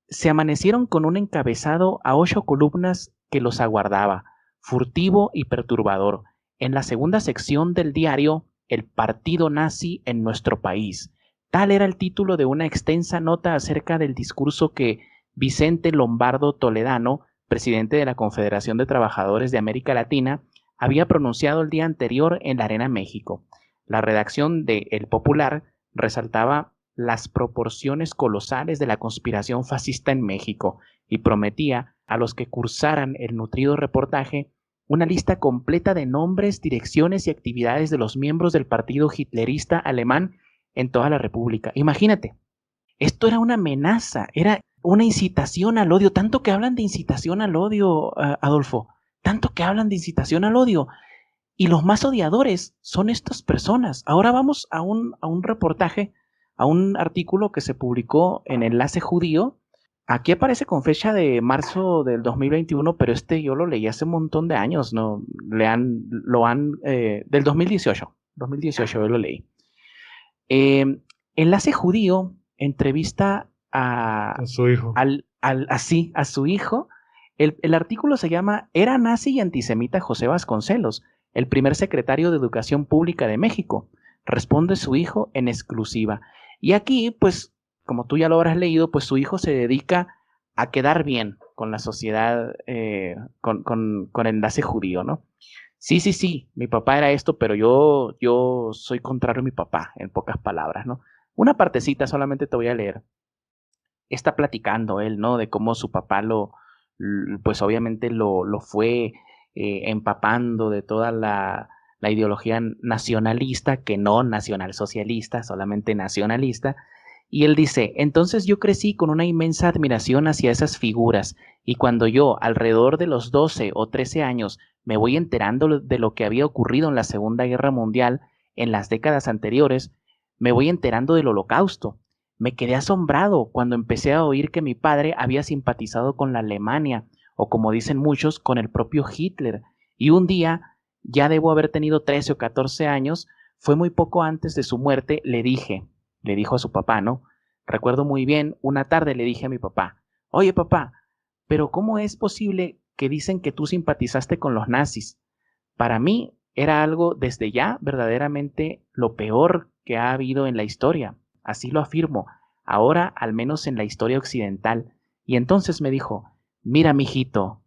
Speaker 1: se amanecieron con un encabezado a 8 columnas que los aguardaba, furtivo y perturbador, en la segunda sección del diario El Partido Nazi en nuestro país. Tal era el título de una extensa nota acerca del discurso que Vicente Lombardo Toledano, presidente de la Confederación de Trabajadores de América Latina, había pronunciado el día anterior en la Arena México. La redacción de El Popular resaltaba las proporciones colosales de la conspiración fascista en México y prometía a los que cursaran el nutrido reportaje una lista completa de nombres, direcciones y actividades de los miembros del partido hitlerista alemán en toda la República. Imagínate, esto era una amenaza, era una incitación al odio, tanto que hablan de incitación al odio, Adolfo, tanto que hablan de incitación al odio. Y los más odiadores son estas personas. Ahora vamos a un reportaje, a un artículo que se publicó en Enlace Judío. Aquí aparece con fecha de marzo del 2021, pero yo lo leí hace un montón de años, ¿no? Del 2018 yo lo leí. Enlace Judío entrevista
Speaker 2: A su hijo.
Speaker 1: a su hijo. El artículo se llama Era nazi y antisemita José Vasconcelos, el primer secretario de Educación Pública de México. Responde su hijo en exclusiva. Y aquí, pues, como tú ya lo habrás leído, pues su hijo se dedica a quedar bien con la sociedad, con Enlace Judío, ¿no? Sí, mi papá era esto, pero yo soy contrario a mi papá, en pocas palabras, ¿no? Una partecita solamente te voy a leer. está platicando él, ¿no? De cómo su papá pues obviamente lo fue empapando de toda la ideología nacionalista, que no nacionalsocialista, solamente nacionalista. Y él dice, entonces yo crecí con una inmensa admiración hacia esas figuras, y cuando yo, alrededor de los 12 o 13 años, me voy enterando de lo que había ocurrido en la Segunda Guerra Mundial en las décadas anteriores, me voy enterando del Holocausto. Me quedé asombrado cuando empecé a oír que mi padre había simpatizado con la Alemania, o como dicen muchos, con el propio Hitler. Y un día, ya debo haber tenido 13 o 14 años, fue muy poco antes de su muerte, le dijo a su papá, ¿no? Recuerdo muy bien, una tarde le dije a mi papá, oye papá, pero ¿cómo es posible que dicen que tú simpatizaste con los nazis? Para mí era algo desde ya verdaderamente lo peor que ha habido en la historia. Así lo afirmo, ahora al menos en la historia occidental. Y entonces me dijo, mira, mijito,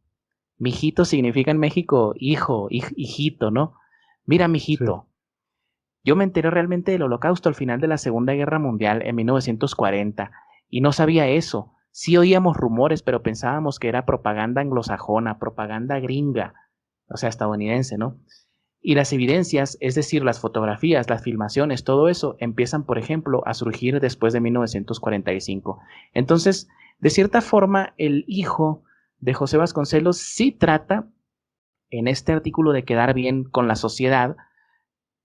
Speaker 1: mijito significa en México hijo, hijito, ¿no? Mira,
Speaker 2: Sí.
Speaker 1: mijito, yo me enteré realmente del Holocausto al final de la Segunda Guerra Mundial en 1940 y no sabía eso. Sí oíamos rumores, pero pensábamos que era propaganda anglosajona, propaganda gringa, o sea, estadounidense, ¿no? Y las evidencias, es decir, las fotografías, las filmaciones, todo eso, empiezan, por ejemplo, a surgir después de 1945. Entonces, de cierta forma, el hijo de José Vasconcelos sí trata en este artículo de quedar bien con la sociedad,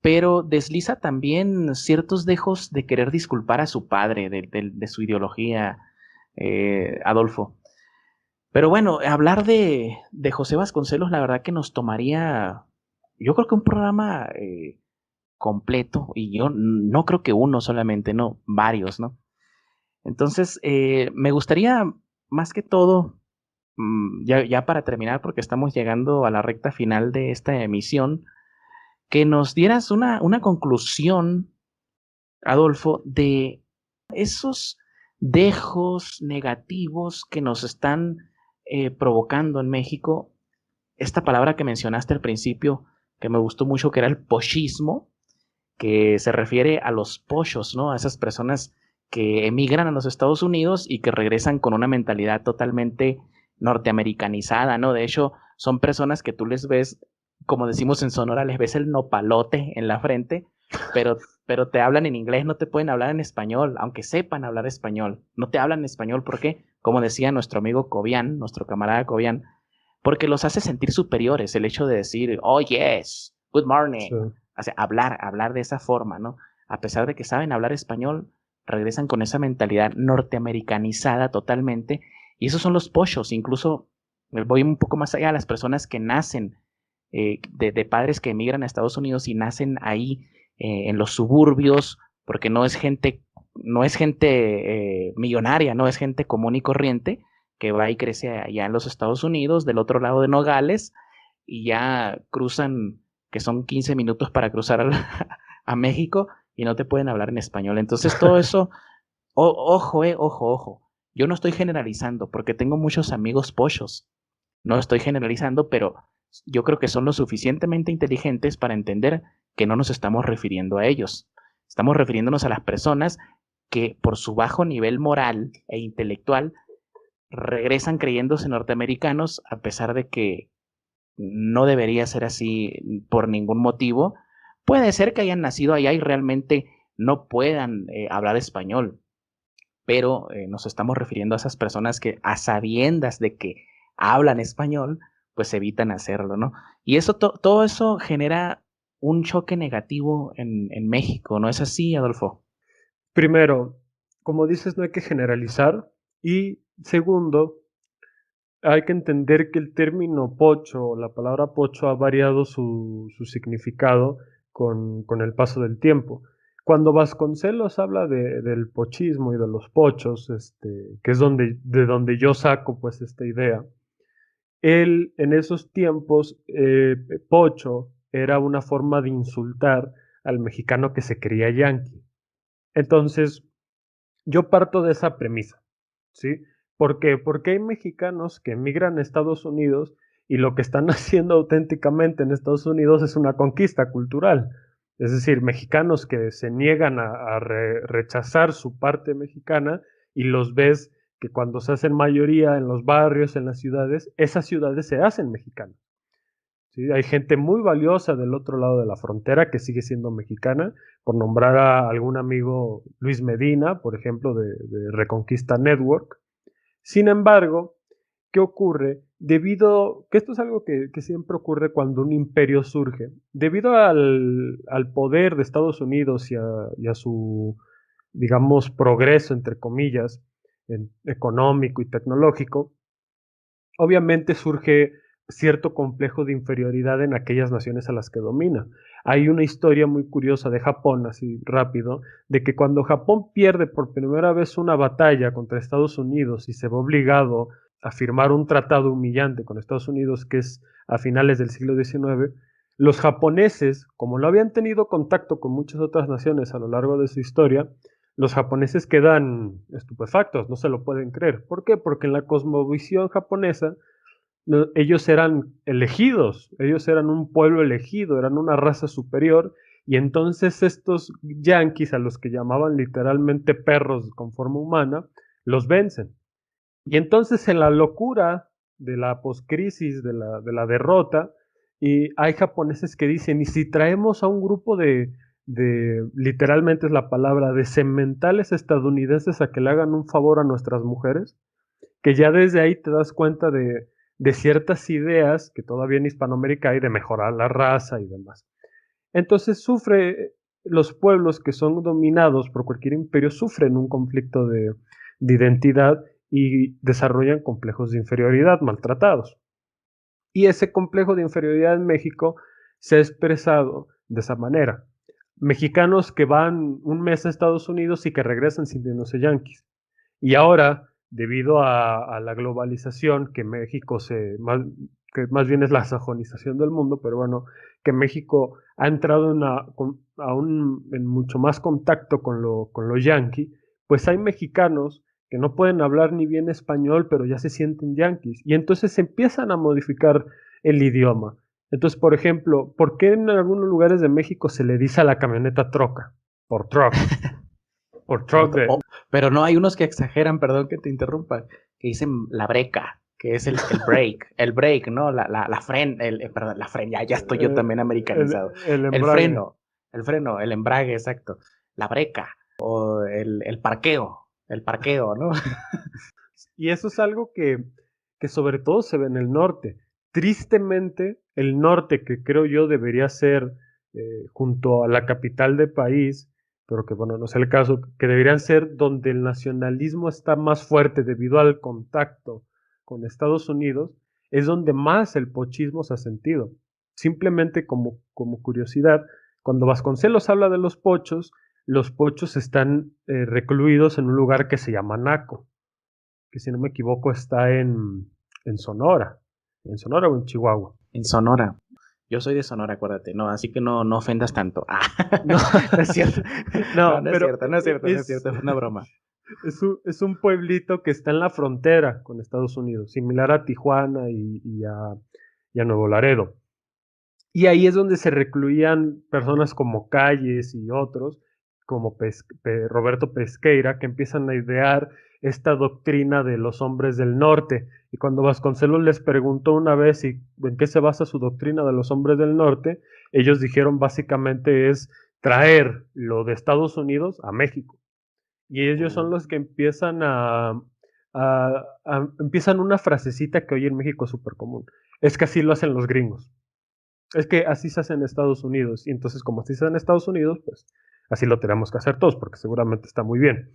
Speaker 1: pero desliza también ciertos dejos de querer disculpar a su padre de su ideología, Adolfo. Pero bueno, hablar de José Vasconcelos, la verdad que nos tomaría, yo creo que un programa completo, y yo no creo que uno solamente, no, varios, ¿no? Entonces, me gustaría más que todo, ya para terminar, porque estamos llegando a la recta final de esta emisión, que nos dieras una conclusión, Adolfo, de esos dejos negativos que nos están provocando en México esta palabra que mencionaste al principio, que me gustó mucho, que era el pochismo, que se refiere a los pochos, ¿no? A esas personas que emigran a los Estados Unidos y que regresan con una mentalidad totalmente norteamericanizada, ¿no? De hecho, son personas que tú les ves, como decimos en Sonora, les ves el nopalote en la frente, pero te hablan en inglés, no te pueden hablar en español, aunque sepan hablar español. No te hablan en español, ¿por qué? Como decía nuestro amigo Cobian, nuestro camarada Cobian, porque los hace sentir superiores el hecho de decir, oh, yes, good
Speaker 2: Sí.
Speaker 1: morning. O sea, hablar de esa forma, ¿no? A pesar de que saben hablar español, regresan con esa mentalidad norteamericanizada totalmente. Y esos son los pochos. Incluso voy un poco más allá, las personas que nacen de padres que emigran a Estados Unidos y nacen ahí en los suburbios, porque no es gente millonaria, no es gente común y corriente que va y crece allá en los Estados Unidos, del otro lado de Nogales, y ya cruzan, que son 15 minutos para cruzar a México y no te pueden hablar en español. Entonces todo eso, ojo. Yo no estoy generalizando porque tengo muchos amigos pochos. No estoy generalizando, pero yo creo que son lo suficientemente inteligentes para entender que no nos estamos refiriendo a ellos. Estamos refiriéndonos a las personas que por su bajo nivel moral e intelectual regresan creyéndose norteamericanos a pesar de que no debería ser así por ningún motivo. Puede ser que hayan nacido allá y realmente no puedan hablar español, pero nos estamos refiriendo a esas personas que a sabiendas de que hablan español, pues evitan hacerlo, ¿no? Y eso, todo eso genera un choque negativo en México, ¿no es así, Adolfo?
Speaker 2: Primero, como dices, no hay que generalizar. Y segundo, hay que entender que el término pocho, la palabra pocho, ha variado su significado con el paso del tiempo. Cuando Vasconcelos habla del pochismo y de los pochos, que es de donde yo saco pues esta idea, él en esos tiempos, pocho era una forma de insultar al mexicano que se creía yanqui. Entonces, yo parto de esa premisa, ¿sí? ¿Por qué? Porque hay mexicanos que emigran a Estados Unidos y lo que están haciendo auténticamente en Estados Unidos es una conquista cultural. Es decir, mexicanos que se niegan a rechazar su parte mexicana y los ves que cuando se hacen mayoría en los barrios, en las ciudades, esas ciudades se hacen mexicanas. ¿Sí? Hay gente muy valiosa del otro lado de la frontera que sigue siendo mexicana, por nombrar a algún amigo Luis Medina, por ejemplo, de Reconquista Network. Sin embargo, ¿qué ocurre? Debido, que esto es algo que siempre ocurre cuando un imperio surge, debido al poder de Estados Unidos y a su, digamos, progreso, entre comillas, económico y tecnológico, obviamente surge cierto complejo de inferioridad en aquellas naciones a las que domina. Hay una historia muy curiosa de Japón, así rápido, de que cuando Japón pierde por primera vez una batalla contra Estados Unidos y se ve obligado a firmar un tratado humillante con Estados Unidos, que es a finales del siglo XIX, los japoneses, como no habían tenido contacto con muchas otras naciones a lo largo de su historia, los japoneses quedan estupefactos, no se lo pueden creer. ¿Por qué? Porque en la cosmovisión japonesa ellos eran elegidos, ellos eran un pueblo elegido, eran una raza superior, y entonces estos yanquis, a los que llamaban literalmente perros con forma humana, los vencen. Y entonces en la locura de la poscrisis, de la derrota, y hay japoneses que dicen, ¿y si traemos a un grupo literalmente es la palabra, de sementales estadounidenses a que le hagan un favor a nuestras mujeres? Que ya desde ahí te das cuenta de ciertas ideas que todavía en Hispanoamérica hay de mejorar la raza y demás. Entonces los pueblos que son dominados por cualquier imperio sufren un conflicto de identidad y desarrollan complejos de inferioridad maltratados. Y ese complejo de inferioridad en México se ha expresado de esa manera. Mexicanos que van un mes a Estados Unidos y que regresan sintiéndose yanquis. Y ahora, debido a la globalización, que México que más bien es la sajonización del mundo, pero bueno, que México ha entrado en mucho más contacto con lo yanqui, pues hay mexicanos que no pueden hablar ni bien español, pero ya se sienten yanquis. Y entonces empiezan a modificar el idioma. Entonces, por ejemplo, ¿por qué en algunos lugares de México se le dice a la camioneta troca? Por truck. Por truck
Speaker 1: pero no, hay unos que exageran, perdón que te interrumpa, que dicen la breca, que es el break, el break, ¿no? Perdón, la fren, ya estoy yo también americanizado.
Speaker 2: el
Speaker 1: El
Speaker 2: embrague.
Speaker 1: freno, el embrague, exacto. La breca, o el parqueo, ¿no?
Speaker 2: Y eso es algo que sobre todo se ve en el norte. Tristemente, el norte, que creo yo debería ser junto a la capital del país, pero que bueno, no es el caso, que deberían ser donde el nacionalismo está más fuerte debido al contacto con Estados Unidos, es donde más el pochismo se ha sentido. Simplemente como curiosidad, cuando Vasconcelos habla de los pochos están recluidos en un lugar que se llama Naco, que si no me equivoco está en Sonora o en Chihuahua.
Speaker 1: En Sonora. Yo soy de Sonora, acuérdate, no, así que no ofendas tanto.
Speaker 2: No,
Speaker 1: No es cierto. No es
Speaker 2: pero
Speaker 1: cierto, no es cierto, no es cierto, es una broma.
Speaker 2: es un pueblito que está en la frontera con Estados Unidos, similar a Tijuana y a Nuevo Laredo. Y ahí es donde se recluían personas como Calles y otros, como Roberto Pesqueira, que empiezan a idear esta doctrina de los hombres del norte. Y cuando Vasconcelos les preguntó una vez en qué se basa su doctrina de los hombres del norte, ellos dijeron básicamente es traer lo de Estados Unidos a México. Y ellos son los que empiezan empiezan una frasecita que hoy en México es súper común. Es que así lo hacen los gringos. Es que así se hace en Estados Unidos. Y entonces, como así se hace en Estados Unidos, pues así lo tenemos que hacer todos, porque seguramente está muy bien.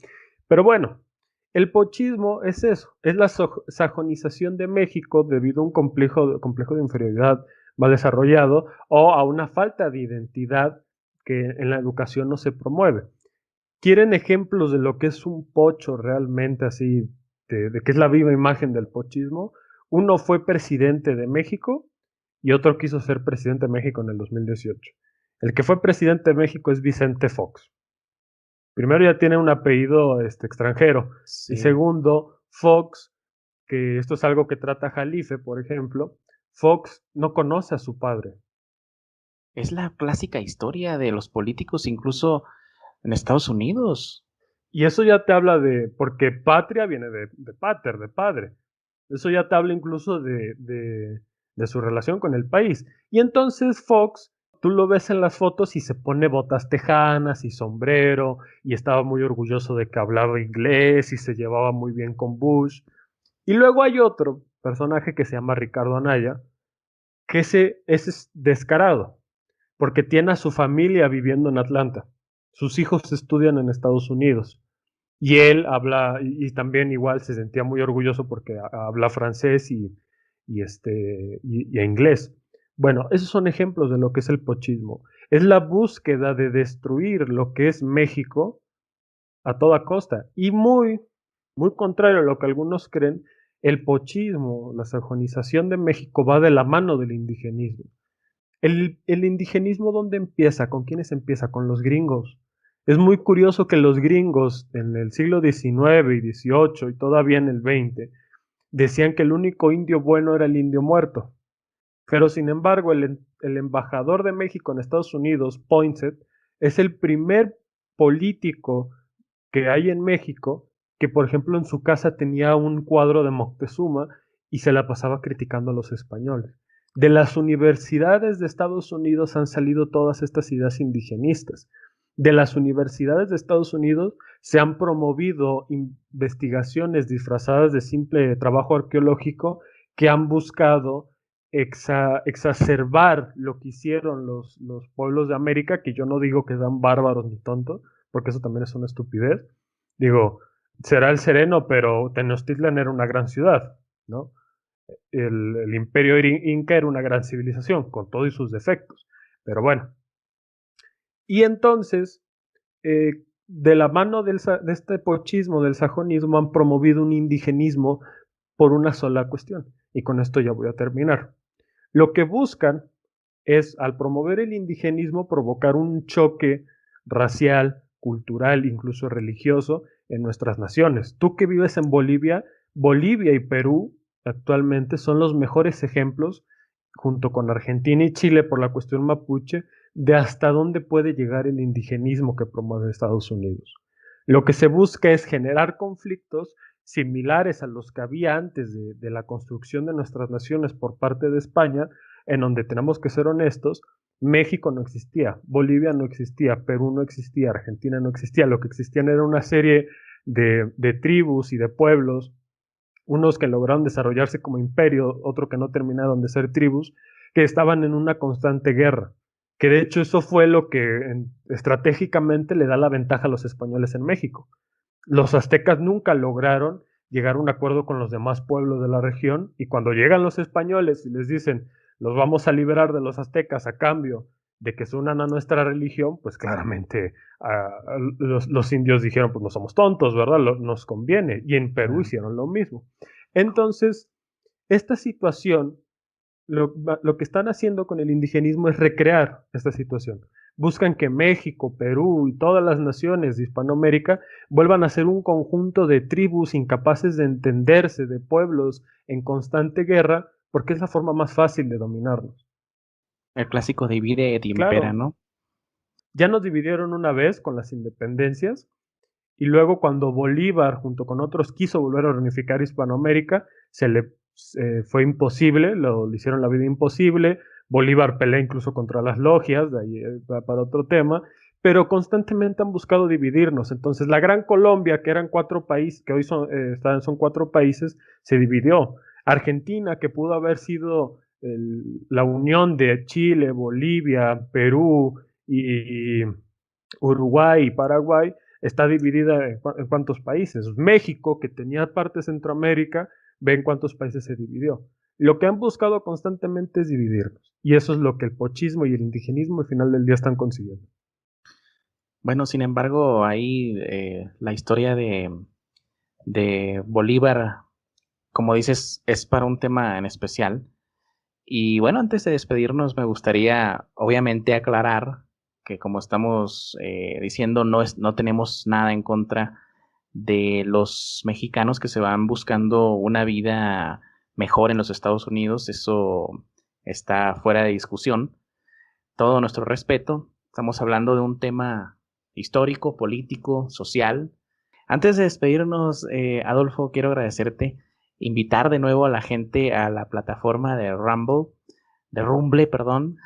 Speaker 2: Pero bueno, el pochismo es eso, es la sajonización de México debido a un complejo de inferioridad mal desarrollado o a una falta de identidad que en la educación no se promueve. ¿Quieren ejemplos de lo que es un pocho realmente así, de qué es la viva imagen del pochismo? Uno fue presidente de México y otro quiso ser presidente de México en el 2018. El que fue presidente de México es Vicente Fox. Primero ya tiene un apellido extranjero.
Speaker 1: Sí.
Speaker 2: Y segundo, Fox, que esto es algo que trata Jalife, por ejemplo, Fox no conoce a su padre.
Speaker 1: Es la clásica historia de los políticos, incluso en Estados Unidos.
Speaker 2: Y eso ya te habla porque patria viene de pater, de padre. Eso ya te habla incluso de su relación con el país. Y entonces Fox, tú lo ves en las fotos y se pone botas tejanas y sombrero y estaba muy orgulloso de que hablaba inglés y se llevaba muy bien con Bush. Y luego hay otro personaje que se llama Ricardo Anaya, que ese es descarado, porque tiene a su familia viviendo en Atlanta. Sus hijos estudian en Estados Unidos. Y él habla, y también igual se sentía muy orgulloso porque habla francés y inglés. Bueno, esos son ejemplos de lo que es el pochismo. Es la búsqueda de destruir lo que es México a toda costa. Y muy contrario a lo que algunos creen, el pochismo, la sajonización de México va de la mano del indigenismo. El indigenismo, ¿dónde empieza? ¿Con quiénes empieza? Con los gringos. Es muy curioso que los gringos en el siglo XIX y XVIII y todavía en el XX decían que el único indio bueno era el indio muerto. Pero sin embargo, el embajador de México en Estados Unidos, Poinsett, es el primer político que hay en México que, por ejemplo, en su casa tenía un cuadro de Moctezuma y se la pasaba criticando a los españoles. De las universidades de Estados Unidos han salido todas estas ideas indigenistas. De las universidades de Estados Unidos se han promovido investigaciones disfrazadas de simple trabajo arqueológico que han buscado exacerbar lo que hicieron los pueblos de América, que yo no digo que sean bárbaros ni tontos, porque eso también es una estupidez. Digo, será el Sereno, pero Tenochtitlan era una gran ciudad, ¿no? El imperio inca era una gran civilización, con todos sus defectos. Pero bueno. Y entonces, de la mano de este pochismo, del sajonismo, han promovido un indigenismo por una sola cuestión. Y con esto ya voy a terminar. Lo que buscan es, al promover el indigenismo, provocar un choque racial, cultural, incluso religioso en nuestras naciones. Tú que vives en Bolivia, Bolivia y Perú actualmente son los mejores ejemplos, junto con Argentina y Chile por la cuestión mapuche, de hasta dónde puede llegar el indigenismo que promueve Estados Unidos. Lo que se busca es generar conflictos similares a los que había antes de la construcción de nuestras naciones por parte de España, en donde tenemos que ser honestos, México no existía, Bolivia no existía, Perú no existía, Argentina no existía, lo que existían era una serie de tribus y de pueblos, unos que lograron desarrollarse como imperio, otros que no terminaron de ser tribus, que estaban en una constante guerra, que de hecho eso fue lo que estratégicamente le da la ventaja a los españoles en México. Los aztecas nunca lograron llegar a un acuerdo con los demás pueblos de la región y cuando llegan los españoles y les dicen, los vamos a liberar de los aztecas a cambio de que se unan a nuestra religión, pues claramente los indios dijeron, pues no somos tontos, ¿verdad? Nos conviene. Y en Perú hicieron lo mismo. Entonces, esta situación, lo que están haciendo con el indigenismo es recrear esta situación. Buscan que México, Perú y todas las naciones de Hispanoamérica vuelvan a ser un conjunto de tribus incapaces de entenderse, de pueblos en constante guerra, porque es la forma más fácil de dominarnos.
Speaker 1: El clásico divide et impera,
Speaker 2: Claro,
Speaker 1: ¿no?
Speaker 2: ya nos dividieron una vez con las independencias y luego cuando Bolívar junto con otros quiso volver a reunificar Hispanoamérica, fue imposible, le hicieron la vida imposible. Bolívar pelea incluso contra las logias, de ahí para otro tema, pero constantemente han buscado dividirnos. Entonces la Gran Colombia, que eran 4 países, que hoy son 4 países, se dividió. Argentina, que pudo haber sido la unión de Chile, Bolivia, Perú y Uruguay y Paraguay, está dividida en cuántos países. México, que tenía parte de Centroamérica, ve en cuántos países se dividió. Lo que han buscado constantemente es dividirnos. Y eso es lo que el pochismo y el indigenismo al final del día están consiguiendo.
Speaker 1: Bueno, sin embargo, ahí la historia de Bolívar, como dices, es para un tema en especial. Y bueno, antes de despedirnos, me gustaría obviamente aclarar que como estamos diciendo, no tenemos nada en contra de los mexicanos que se van buscando una vida mejor en los Estados Unidos. Eso está fuera de discusión. Todo nuestro respeto. Estamos hablando de un tema histórico, político, social, Antes de despedirnos, Adolfo, quiero agradecerte, invitar de nuevo a la gente a la plataforma de Rumble, perdón.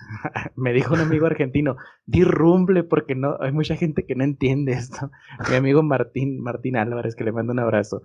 Speaker 1: Me dijo un amigo argentino, di Rumble porque no, hay mucha gente que no entiende esto. Mi amigo Martín Álvarez, que le mando un abrazo.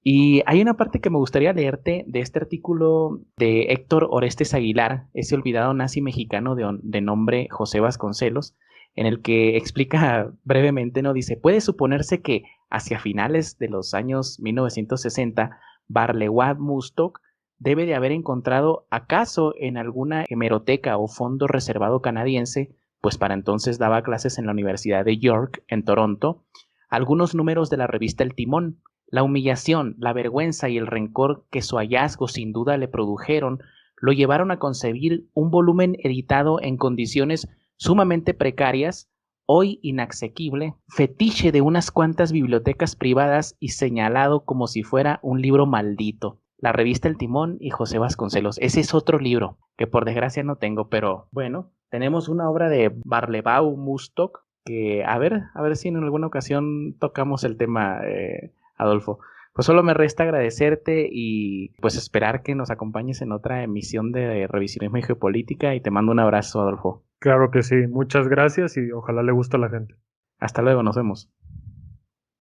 Speaker 1: Y hay una parte que me gustaría leerte de este artículo de Héctor Orestes Aguilar, ese olvidado nazi mexicano de nombre José Vasconcelos, en el que explica brevemente, ¿no? Dice, puede suponerse que hacia finales de los años 1960, Barlewad Mustock debe de haber encontrado acaso en alguna hemeroteca o fondo reservado canadiense, pues para entonces daba clases en la Universidad de York, en Toronto, algunos números de la revista El Timón. La humillación, la vergüenza y el rencor que su hallazgo sin duda le produjeron lo llevaron a concebir un volumen editado en condiciones sumamente precarias, hoy inasequible, fetiche de unas cuantas bibliotecas privadas y señalado como si fuera un libro maldito. La revista El Timón y José Vasconcelos. Ese es otro libro que por desgracia no tengo, pero bueno, tenemos una obra de Barlebau Mustock que a ver si en alguna ocasión tocamos el tema, Adolfo. Pues solo me resta agradecerte y pues esperar que nos acompañes en otra emisión de Revisionismo y Geopolítica y te mando un abrazo, Adolfo.
Speaker 2: Claro que sí, muchas gracias y ojalá le guste a la gente.
Speaker 1: Hasta luego, nos vemos.